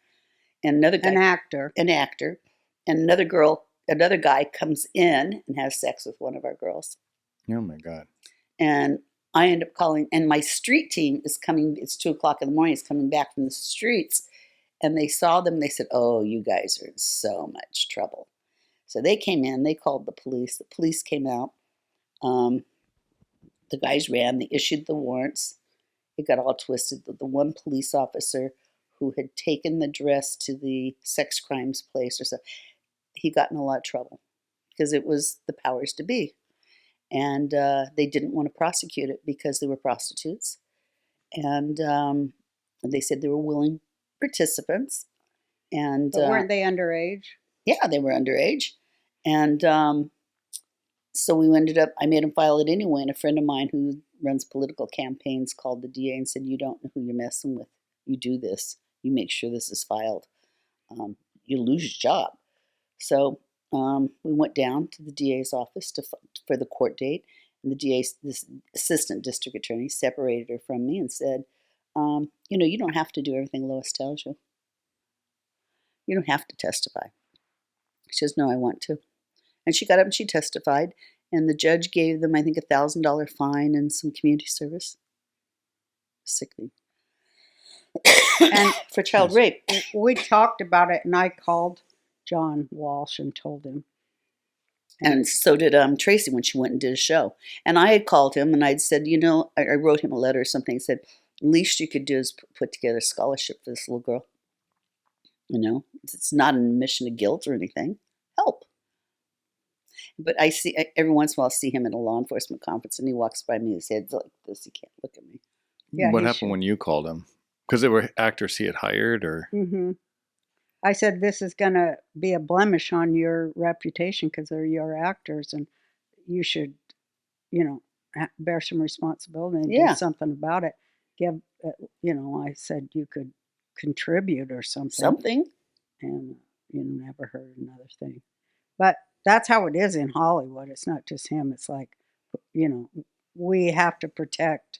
And another guy, an actor. And another guy comes in and has sex with one of our girls. Oh my God. And I end up calling, and my street team is coming, it's 2:00 in the morning, it's coming back from the streets, and they saw them, they said, oh, you guys are in so much trouble. So they came in, they called the police came out, the guys ran, they issued the warrants, it got all twisted. The one police officer who had taken the dress to the sex crimes place or so, he got in a lot of trouble, because it was the powers to be. And they didn't want to prosecute it because they were prostitutes. And they said they were willing participants. And But weren't they underage? Yeah, they were underage. And so we ended up, I made them file it anyway. And a friend of mine who runs political campaigns called the DA and said, you don't know who you're messing with. You do this. You make sure this is filed. You lose your job. So we went down to the DA's office for the court date, and this assistant district attorney separated her from me and said, you don't have to do everything Lois tells you. You don't have to testify. She says, no, I want to. And she got up and she testified, and the judge gave them, I think, $1,000 fine and some community service. Sickening. And for child rape. We talked about it, and I called John Walsh and told him. And so did Tracy when she went and did a show. And I had called him and I'd said, I wrote him a letter or something. I said, least you could do is put together a scholarship for this little girl. It's not an admission of guilt or anything. Help. But every once in a while, I see him at a law enforcement conference and he walks by me, his head's like this. He can't look at me. Yeah, what happened when you called him? Because they were actors he had hired, or? Mm-hmm. I said, this is going to be a blemish on your reputation because they're your actors, and you should, bear some responsibility and do something about it. I said you could contribute or something. And never heard another thing. But that's how it is in Hollywood. It's not just him. It's like, we have to protect.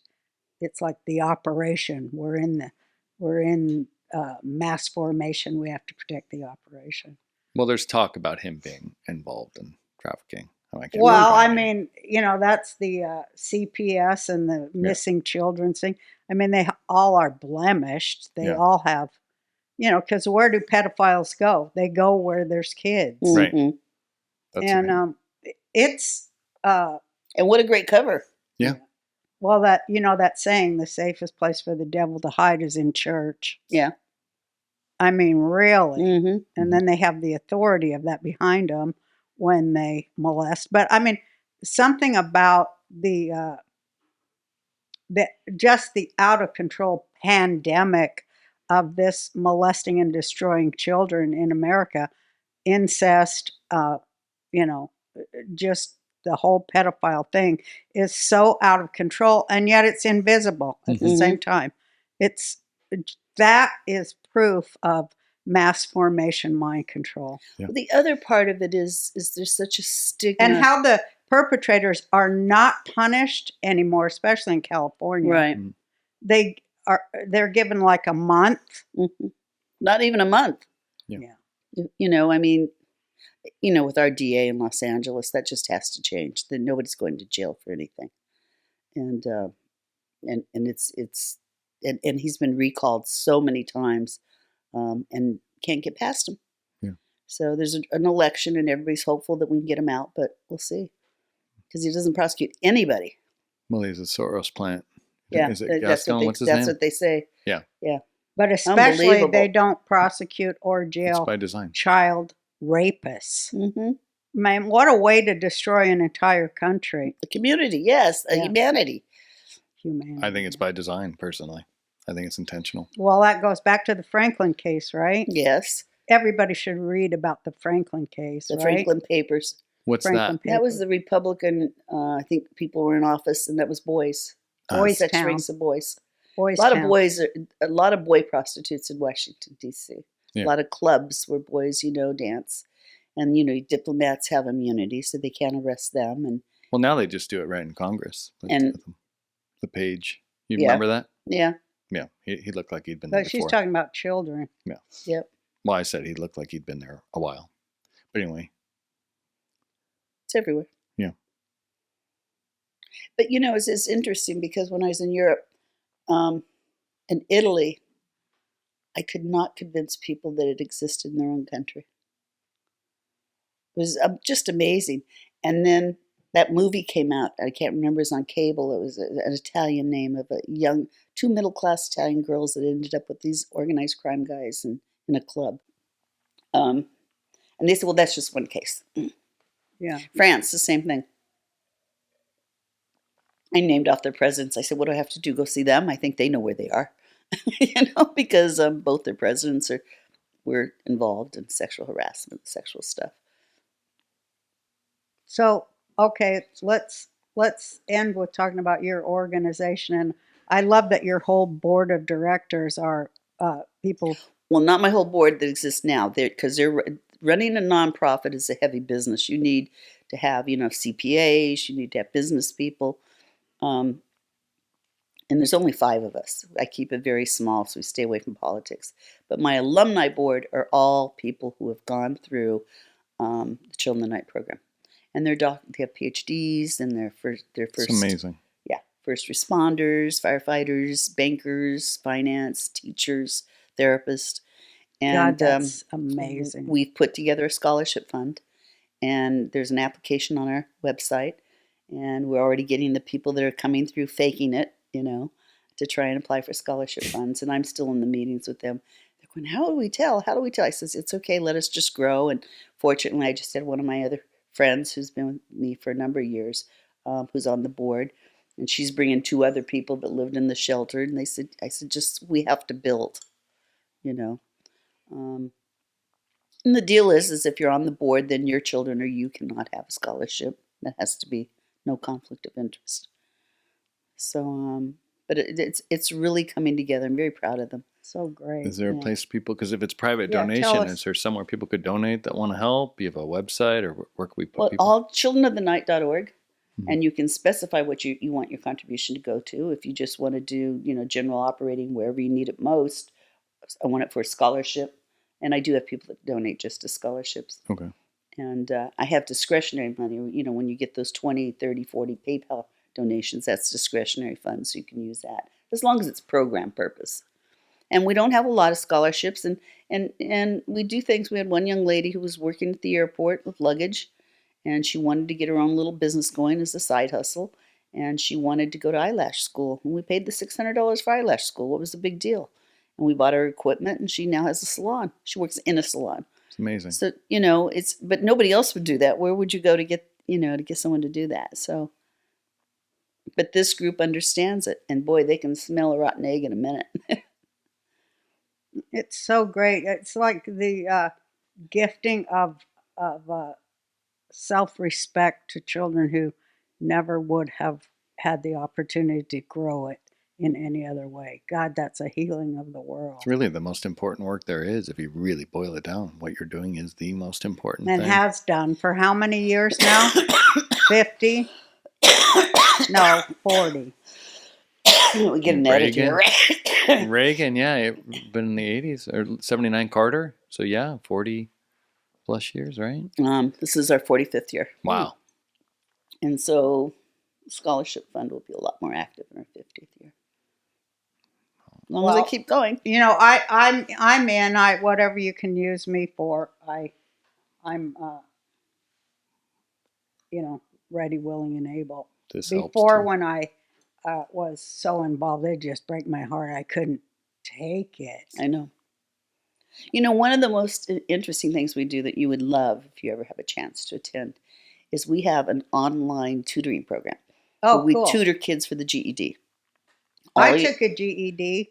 It's like the operation. We're in mass formation. We have to protect the operation. Well, there's talk about him being involved in trafficking. That's the CPS and the missing children thing. I mean, they all are blemished. They all have, because where do pedophiles go? They go where there's kids. Right. Mm-hmm. And it's... and what a great cover. Yeah. Well, that saying, the safest place for the devil to hide is in church. Yeah. I mean, really. Mm-hmm. And then they have the authority of that behind them when they molest. But I mean, something about just the out of control pandemic of this molesting and destroying children in America, incest, you know, just the whole pedophile thing is so out of control, and yet it's invisible at the same time. That is proof of mass formation mind control. Yeah. Well, the other part of it is there's such a stigma. And how the perpetrators are not punished anymore, especially in California. Right. They're given like a month. Not even a month. Yeah. You know, I mean, you know, with our DA in Los Angeles, that just has to change. That nobody's going to jail for anything, and he's been recalled so many times, and can't get past him. Yeah. So there's an election, and everybody's hopeful that we can get him out, but we'll see, because he doesn't prosecute anybody. Well, he's a Soros plant. Yeah, Is it that's Gascon? What's his that's name? what they say. Yeah. Yeah. But especially they Unbelievable. don't prosecute or It's jail by design. child rapists. Mm-hmm. Man, what a way to destroy an entire country. The community, yes, Yeah. humanity. Humanity. I think it's by design, personally. I think it's intentional. Well, that goes back to the Franklin case, right? Yes, Everybody should read about the Franklin case, the right? Franklin Papers. What's Franklin that? That was the Republican. I think people were in office, and that was boys. Boys Sex Town. rings of boys. Boys A lot Town. of boys. A lot of boy prostitutes in Washington D.C. Yeah. A lot of clubs where boys, dance, and diplomats have immunity, so they can't arrest them. And Well, now they just do it right in Congress. And- with the page. You Yeah. remember that? yeah, Yeah. He looked like he'd been there But she's before. talking about children. yep, Well, I said he looked like he'd been there a while. But anyway, it's everywhere. Yeah. But it's interesting because when I was in Europe, in Italy, I could not convince people that it existed in their own country. It was just amazing. And then that movie came out. I can't remember. It was on cable. It was an Italian name of two middle-class Italian girls that ended up with these organized crime guys in a club. And they said, well, that's just one case. Yeah. France, the same thing. I named off their presidents. I said, what do I have to do? Go see them? I think they know where they are. Because both their presidents were involved in sexual harassment, sexual stuff. So, okay, let's end with talking about your organization. And I love that your whole board of directors are people. Well, not my whole board that exists now, because they're running a nonprofit is a heavy business. You need to have, CPAs. You need to have business people. And there's only 5 of us. I keep it very small, so we stay away from politics. But my alumni board are all people who have gone through the Children of the Night program, and they have PhDs, and they're first. it's amazing. Yeah, first responders, firefighters, bankers, finance, teachers, therapists, and God, that's amazing. We've put together a scholarship fund, and there's an application on our website, and we're already getting the people that are coming through faking it, to try and apply for scholarship funds. And I'm still in the meetings with them. They're going, how do we tell? How do we tell? I says, it's okay. Let us just grow. And fortunately, I just had one of my other friends who's been with me for a number of years, who's on the board. And she's bringing 2 other people that lived in the shelter. And I said, just, we have to build, And the deal is if you're on the board, then your children or you cannot have a scholarship. That has to be no conflict of interest. So, but it's really coming together. I'm very proud of them. So great. Is there a place people, because if it's private Yeah, tell donation, us. is there somewhere people could donate that want to help? You have a website, or where can we put Well, people? allchildrenofthenight.org, Mhm. and you can specify what you want your contribution to go to. If you just want to do, general operating wherever you need it most, I want it for a scholarship, and I do have people that donate just to scholarships. Okay. And I have discretionary money. When you get those 20, 30, 40 PayPal donations, that's discretionary funds, so you can use that as long as it's program purpose. And we don't have a lot of scholarships, and we do things. We had one young lady who was working at the airport with luggage, and she wanted to get her own little business going as a side hustle, and she wanted to go to eyelash school. And we paid the $600 for eyelash school. What was the big deal? And we bought her equipment, and she now has a salon. She works in a salon. It's amazing. So, but nobody else would do that. Where would you go to get someone to do that? So, but this group understands it, and boy, they can smell a rotten egg in a minute. It's so great. It's like the gifting of self-respect to children who never would have had the opportunity to grow it in any other way. God, that's a healing of the world. It's really the most important work there is. If you really boil it down, what you're doing is the most important And thing. has done for how many years now? 50? No, 40. We get an edit here. Reagan, yeah, it been in the 80s or 79 Carter. So yeah, 40 plus years, right? This is our 45th year. Wow. And so scholarship fund will be a lot more active in our 50th year. As long as I Well, keep going. You know, I'm in. Whatever you can use me for, I'm you know, ready, willing, and able. This helps Before, too. when I was so involved, it just break my heart. I couldn't take it. I know. You know, one of the most interesting things we do that you would love if you ever have a chance to attend is we have an online tutoring program. Oh, where we cool. tutor kids for the GED. I took a GED.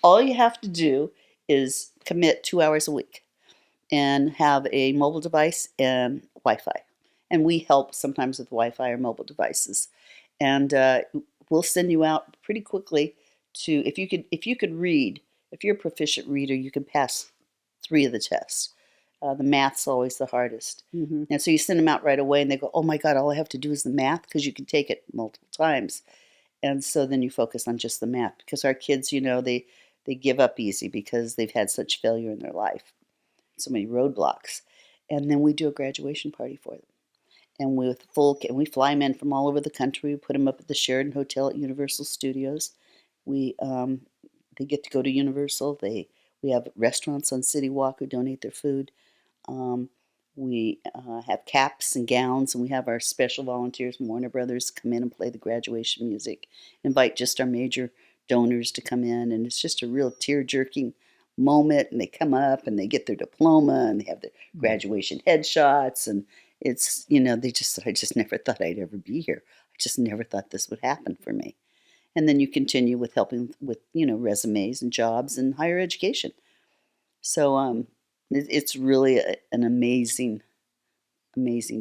All you have to do is commit 2 hours a week and have a mobile device and Wi-Fi. And we help sometimes with Wi-Fi or mobile devices. And we'll send you out pretty quickly to, if you could read, if you're a proficient reader, you can pass 3 of the tests. The math's always the hardest. Mhm. And so you send them out right away and they go, oh my God, all I have to do is the math, because you can take it multiple times. And so then you focus on just the math, because our kids, you know, they give up easy because they've had such failure in their life, so many roadblocks. And then we do a graduation party for them. And we fly them in from all over the country. We put them up at the Sheraton Hotel at Universal Studios. They get to go to Universal. We have restaurants on City Walk who donate their food. We have caps and gowns, and we have our special volunteers from Warner Brothers come in and play the graduation music. Invite just our major donors to come in, and it's just a real tear-jerking moment. And they come up and they get their diploma and they have their graduation headshots, and it's, you know, I just never thought I'd ever be here. I just never thought this would happen for me. And then you continue with helping with, you know, resumes and jobs and higher education. So it's really an amazing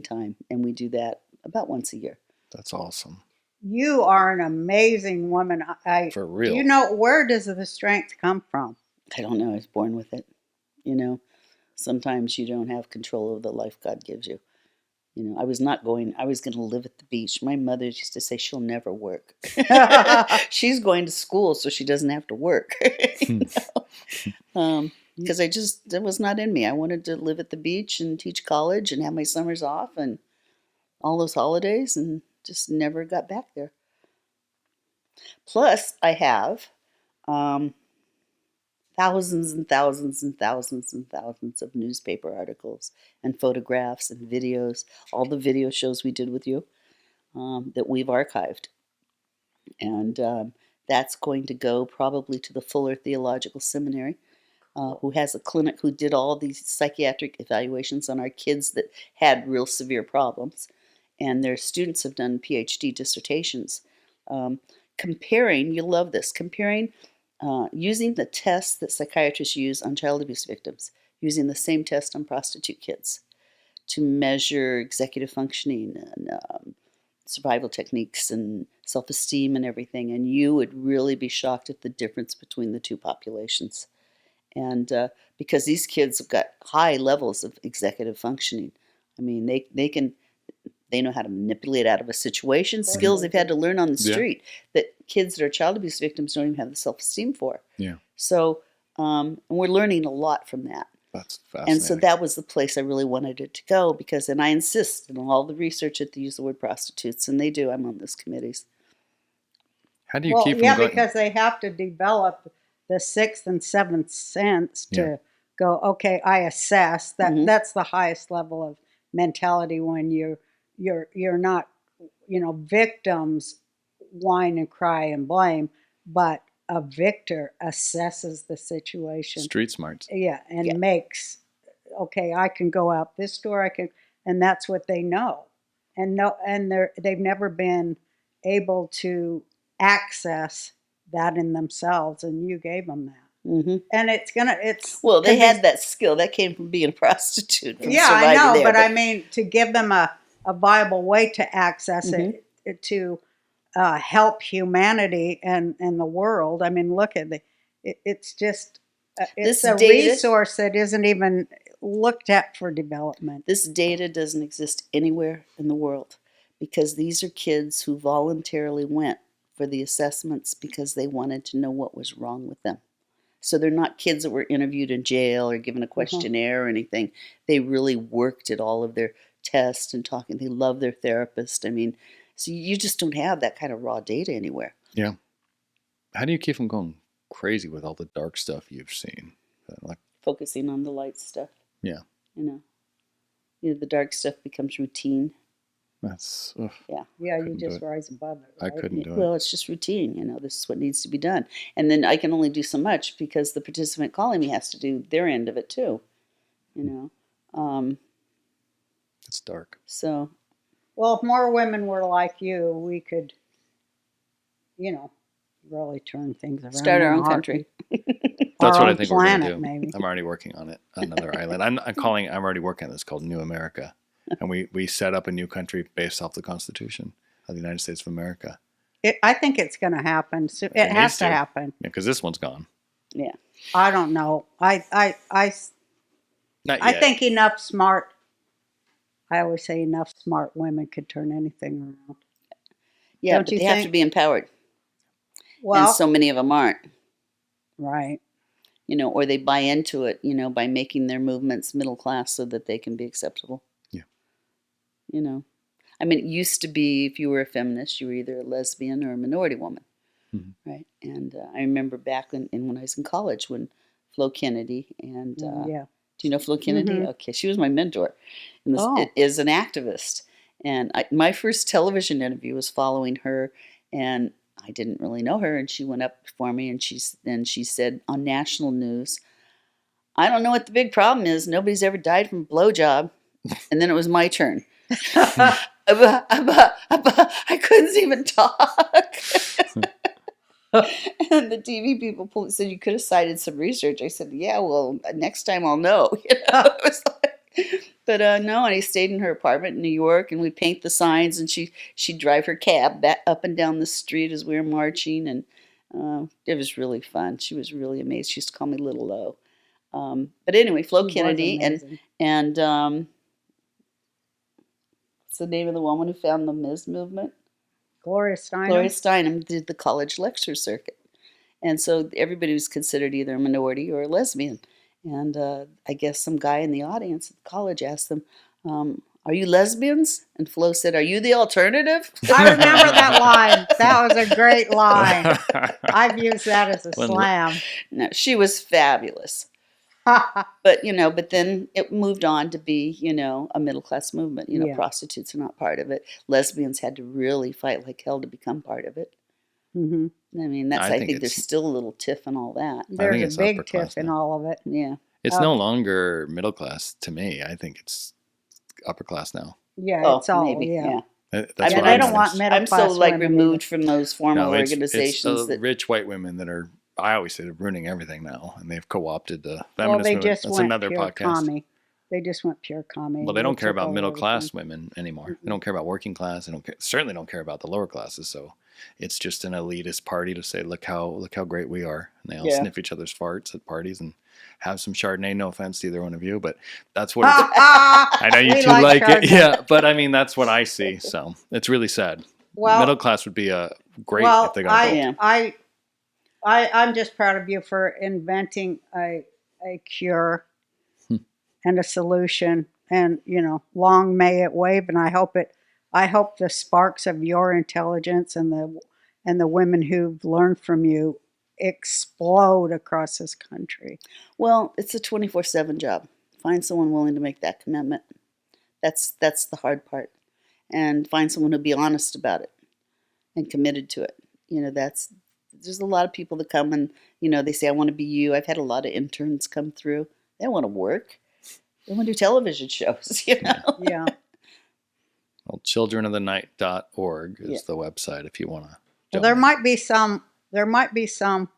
time, and we do that about once a year. That's awesome. You are an amazing woman. For real. You know, where does the strength come from? I don't know. I was born with it. You know, sometimes you don't have control of the life God gives you. You know, I was going to live at the beach. My mother used to say she'll never work. She's going to school so she doesn't have to work. Because it was not in me. I wanted to live at the beach and teach college and have my summers off and all those holidays, and just never got back there. Plus, I have thousands and thousands and thousands and thousands of newspaper articles and photographs and videos, all the video shows we did with you that we've archived. And that's going to go probably to the Fuller Theological Seminary, who has a clinic who did all these psychiatric evaluations on our kids that had real severe problems. And their students have done PhD dissertations comparing, you'll love this, comparing using the tests that psychiatrists use on child abuse victims, using the same test on prostitute kids to measure executive functioning and survival techniques and self-esteem and everything. And you would really be shocked at the difference between the two populations. And because these kids have got high levels of executive functioning. I mean, they know how to manipulate out of a situation, skills they've had to learn on the street that kids that are child abuse victims don't even have the self-esteem for. Yeah. So and we're learning a lot from that. That's fascinating. And so that was the place I really wanted it to go, because, and I insist in all the research that they use the word prostitutes, and they do. I'm on those committees. How do you keep from going? Because they have to develop the 6th and 7th sense to go, okay, I assess that. Mhm. That's the highest level of mentality when you're not, you know, victims whine and cry and blame, but a victor assesses the situation. Street smarts. Yeah, and makes, okay, I can go out this door, and that's what they know. And they've never been able to access that in themselves, and you gave them that. Hmm. and it's Well, they could be- had that skill. That came from being a prostitute. From yeah, I surviving know, there, but I mean, to give them a viable way to access Mhm. it to help humanity and the world. I mean, look at it's just it's This a data- resource that isn't even looked at for development. This data doesn't exist anywhere in the world because these are kids who voluntarily went for the assessments because they wanted to know what was wrong with them. So they're not kids that were interviewed in jail or given a questionnaire or anything. They really worked at all of their tests and talking. They love their therapist. I mean, so you just don't have that kind of raw data anywhere. Yeah. How do you keep from going crazy with all the dark stuff you've seen? Like, Focusing on the light stuff. yeah, You know, the dark stuff becomes routine. that's. Yeah, couldn't you do just it. rise above it. I Right? couldn't do it. Well, it's just routine. This is what needs to be done. And then I can only do so much because the participant calling me has to do their end of it too. It's dark. So Well, if more women were like you, we could, really turn things around. start our in a own country. That's Our what I own think we're going planet, to do. maybe. I'm already working on it. Another island. I'm already working on this called New America. And we set up a new country based off the Constitution of the United States of America. I think it's going to happen. So it It has needs to to. happen. Because this one's gone. Yeah. I don't know. Not I yet. think enough smart. I always say enough smart women could turn anything around. Yeah, Don't but you they have to think? be empowered. Well, And so many of them aren't. right. Or they buy into it, by making their movements middle class so that they can be acceptable. Yeah. I mean, it used to be if you were a feminist, you were either a lesbian or a minority woman, Mhm. right? And I remember back when I was in college when Flo Kennedy and Yeah. do you know Flo Kennedy? Mhm. Okay, she was my mentor, and Oh. is an activist. And my first television interview was following her, and I didn't really know her, and she went up before me, and she said on national news, "I don't know what the big problem is. Nobody's ever died from a blowjob." And then it was my turn. I couldn't even talk. And the TV people said, "You could have cited some research." I said, "Yeah, well, next time I'll know." It was but no, and I stayed in her apartment in New York, and we paint the signs, and she'd drive her cab back up and down the street as we were marching, and it was really fun. She was really amazed. She used to call me Little Lo. But anyway, Flo She was Kennedy amazing. and what's the name of the woman who found the Ms. movement? Gloria Steinem. Gloria Steinem did the college lecture circuit. And so everybody was considered either a minority or a lesbian. And I guess some guy in the audience at the college asked them, "Are you lesbians?" And Flo said, "Are you the alternative?" I remember that line. That was a great line. I've used that as a When- slam. No, she was fabulous. But then it moved on to be, a middle class movement. Yeah. Prostitutes are not part of it. Lesbians had to really fight like hell to become part of it. hmm I mean, I think think there's it's- still a little tiff in all that. There's it's a big upper class tiff in now. all of it. Yeah. It's no longer middle class to me. I think it's upper class now. Yeah, it's all maybe. yeah. That's I mean, what they I'm don't saying. want middle I'm so class women removed from those formal No, it's organizations that rich white women that are. I always say they're ruining everything now, and they've co-opted the Well, feminist they movement. just That's went another pure podcast. commie. They just went pure commie. Well, they don't care took about over middle class everything. women anymore. They don't care about working class. They certainly don't care about the lower classes. So it's just an elitist party to say, look how great we are. And they all Yeah. sniff each other's farts at parties and have some Chardonnay. No offense to either one of you, but that's what it's, I I know you We two like like it. Chardonnay. Yeah, but I mean that's what I see. So it's really sad. Well, Middle class would be great well, if they got I, involved. Yeah. I'm just proud of you for inventing a cure and a solution. And long may it wave. And I hope the sparks of your intelligence and the women who've learned from you explode across this country. Well, it's a 24/7 job. Find someone willing to make that commitment. That's the hard part. And find someone who'll be honest about it and committed to it. There's a lot of people that come and, they say, "I want to be you." I've had a lot of interns come through. They don't want to work. They want to do television shows, Yeah. Well, childrenofthenight.org is Yeah. the website if you want to. Well, there might be some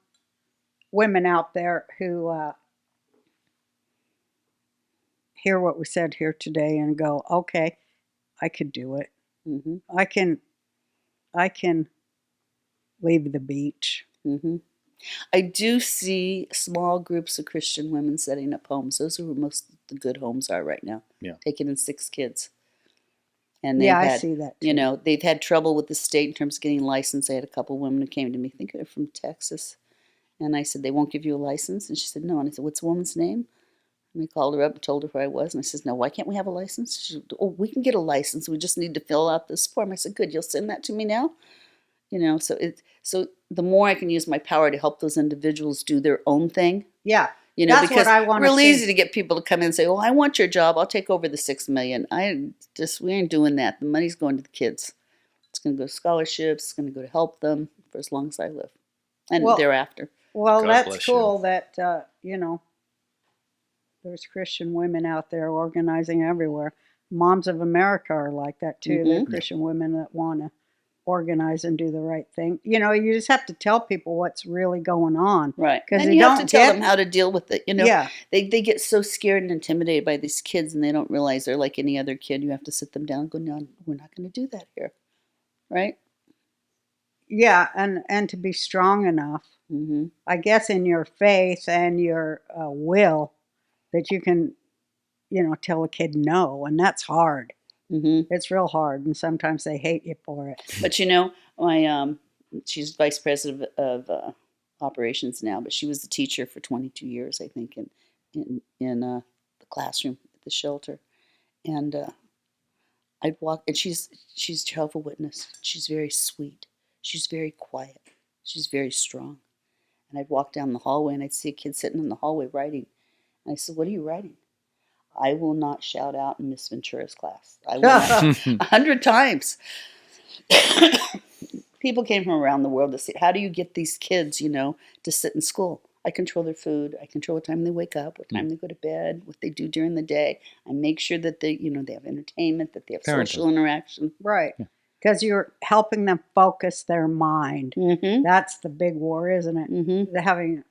women out there who hear what we said here today and go, okay, I could do it. Mm-hmm. I can leave the beach. Mm-hmm. I do see small groups of Christian women setting up homes. Those are where most of the good homes are right now. Yeah. Taking in 6 kids. And they've Yeah, I had, see that too. you know, they've had trouble with the state in terms of getting licensed. I had a couple women who came to me, I think they're from Texas. And I said, they won't give you a license? And she said, no. And I said, what's the woman's name? And I called her up and told her who I was. And I said, no, why can't we have a license? She said, oh, we can get a license. We just need to fill out this form. I said, good, you'll send that to me now? You know, so the more I can use my power to help those individuals do their own thing. Yeah. You know, That's because what I wanna real see. easy to get people to come in and say, "Oh, I want your job. I'll take over the $6 million." We ain't doing that. The money's going to the kids. It's going to go to scholarships. It's going to go to help them for as long as I live, and Well- thereafter. Well, God that's bless you. cool that, you know, there's Christian women out there organizing everywhere. Moms of America are like that too. They're Mhm. Christian women that want to organize and do the right thing. You know, you just have to tell people what's really going on. Right. 'Cause And they you have to don't tell get- them how to deal with it. You know, Yeah. they get so scared and intimidated by these kids, and they don't realize they're like any other kid. You have to sit them down and go, no, we're not going to do that here. Right? Yeah, and to be strong enough, Mm-hmm. I guess, in your faith and your will, that you can, you know, tell a kid no, and that's hard. Mm-hmm. It's real hard, and sometimes they hate you for it. But you know, my she's vice president of operations now, but she was the teacher for 22 years, I think, in the classroom at the shelter, and I'd walk, and she's Jehovah's Witness. She's very sweet. She's very quiet. She's very strong. And I'd walk down the hallway, and I'd see a kid sitting in the hallway writing. And I said, "What are you writing?" "I will not shout out in Miss Ventura's class. I will not." 100 times. People came from around the world to see, how do you get these kids, you know, to sit in school? I control their food. I control what time they wake up, what time they go to bed, what they do during the day. I make sure that they, you know, they have entertainment, that they have Parenting. social interaction. Right. Because you're helping them focus their mind. Mm-hmm. That's the big war, isn't it? Mm-hmm. They're having,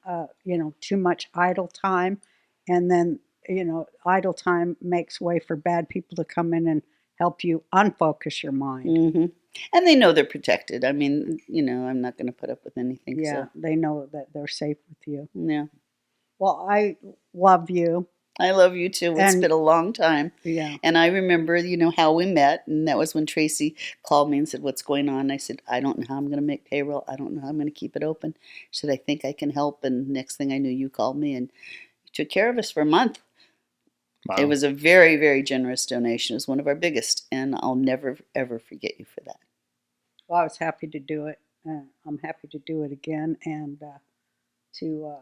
you know, too much idle time. And then, you know, idle time makes way for bad people to come in and help you unfocus your mind. Mm-hmm. And they know they're protected. I mean, you know, I'm not going to put up with anything. Yeah, So, they know that they're safe with you. yeah. Well, I love you. I love you too. It's And- been a long time. Yeah. And I remember, you know, how we met. And that was when Tracy called me and said, "What's going on?" I said, "I don't know how I'm going to make payroll. I don't know how I'm going to keep it open." She said, "I think I can help." And next thing I knew, you called me and you took care of us for a month. Wow. It was a very, very generous donation. It was one of our biggest. And I'll never, ever forget you for that. Well, I was happy to do it. I'm happy to do it again and to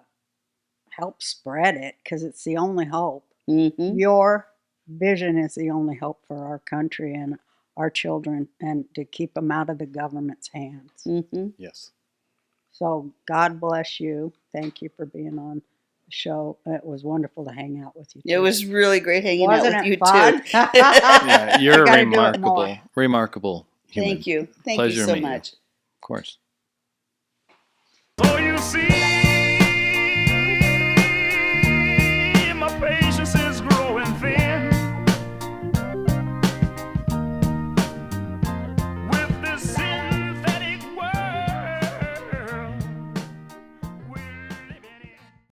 help spread it because it's the only hope. Mm-hmm. Your vision is the only hope for our country and our children, and to keep them out of the government's hands. Mm-hmm. Yes. So God bless you. Thank you for being on the show. It was wonderful to hang out with you. It too. was really great hanging Wasn't out with it you fun? too. Yeah, you're I gotta do it more. remarkable human. Thank you. Thank Pleasure you to so meet you. much. Of course. So you see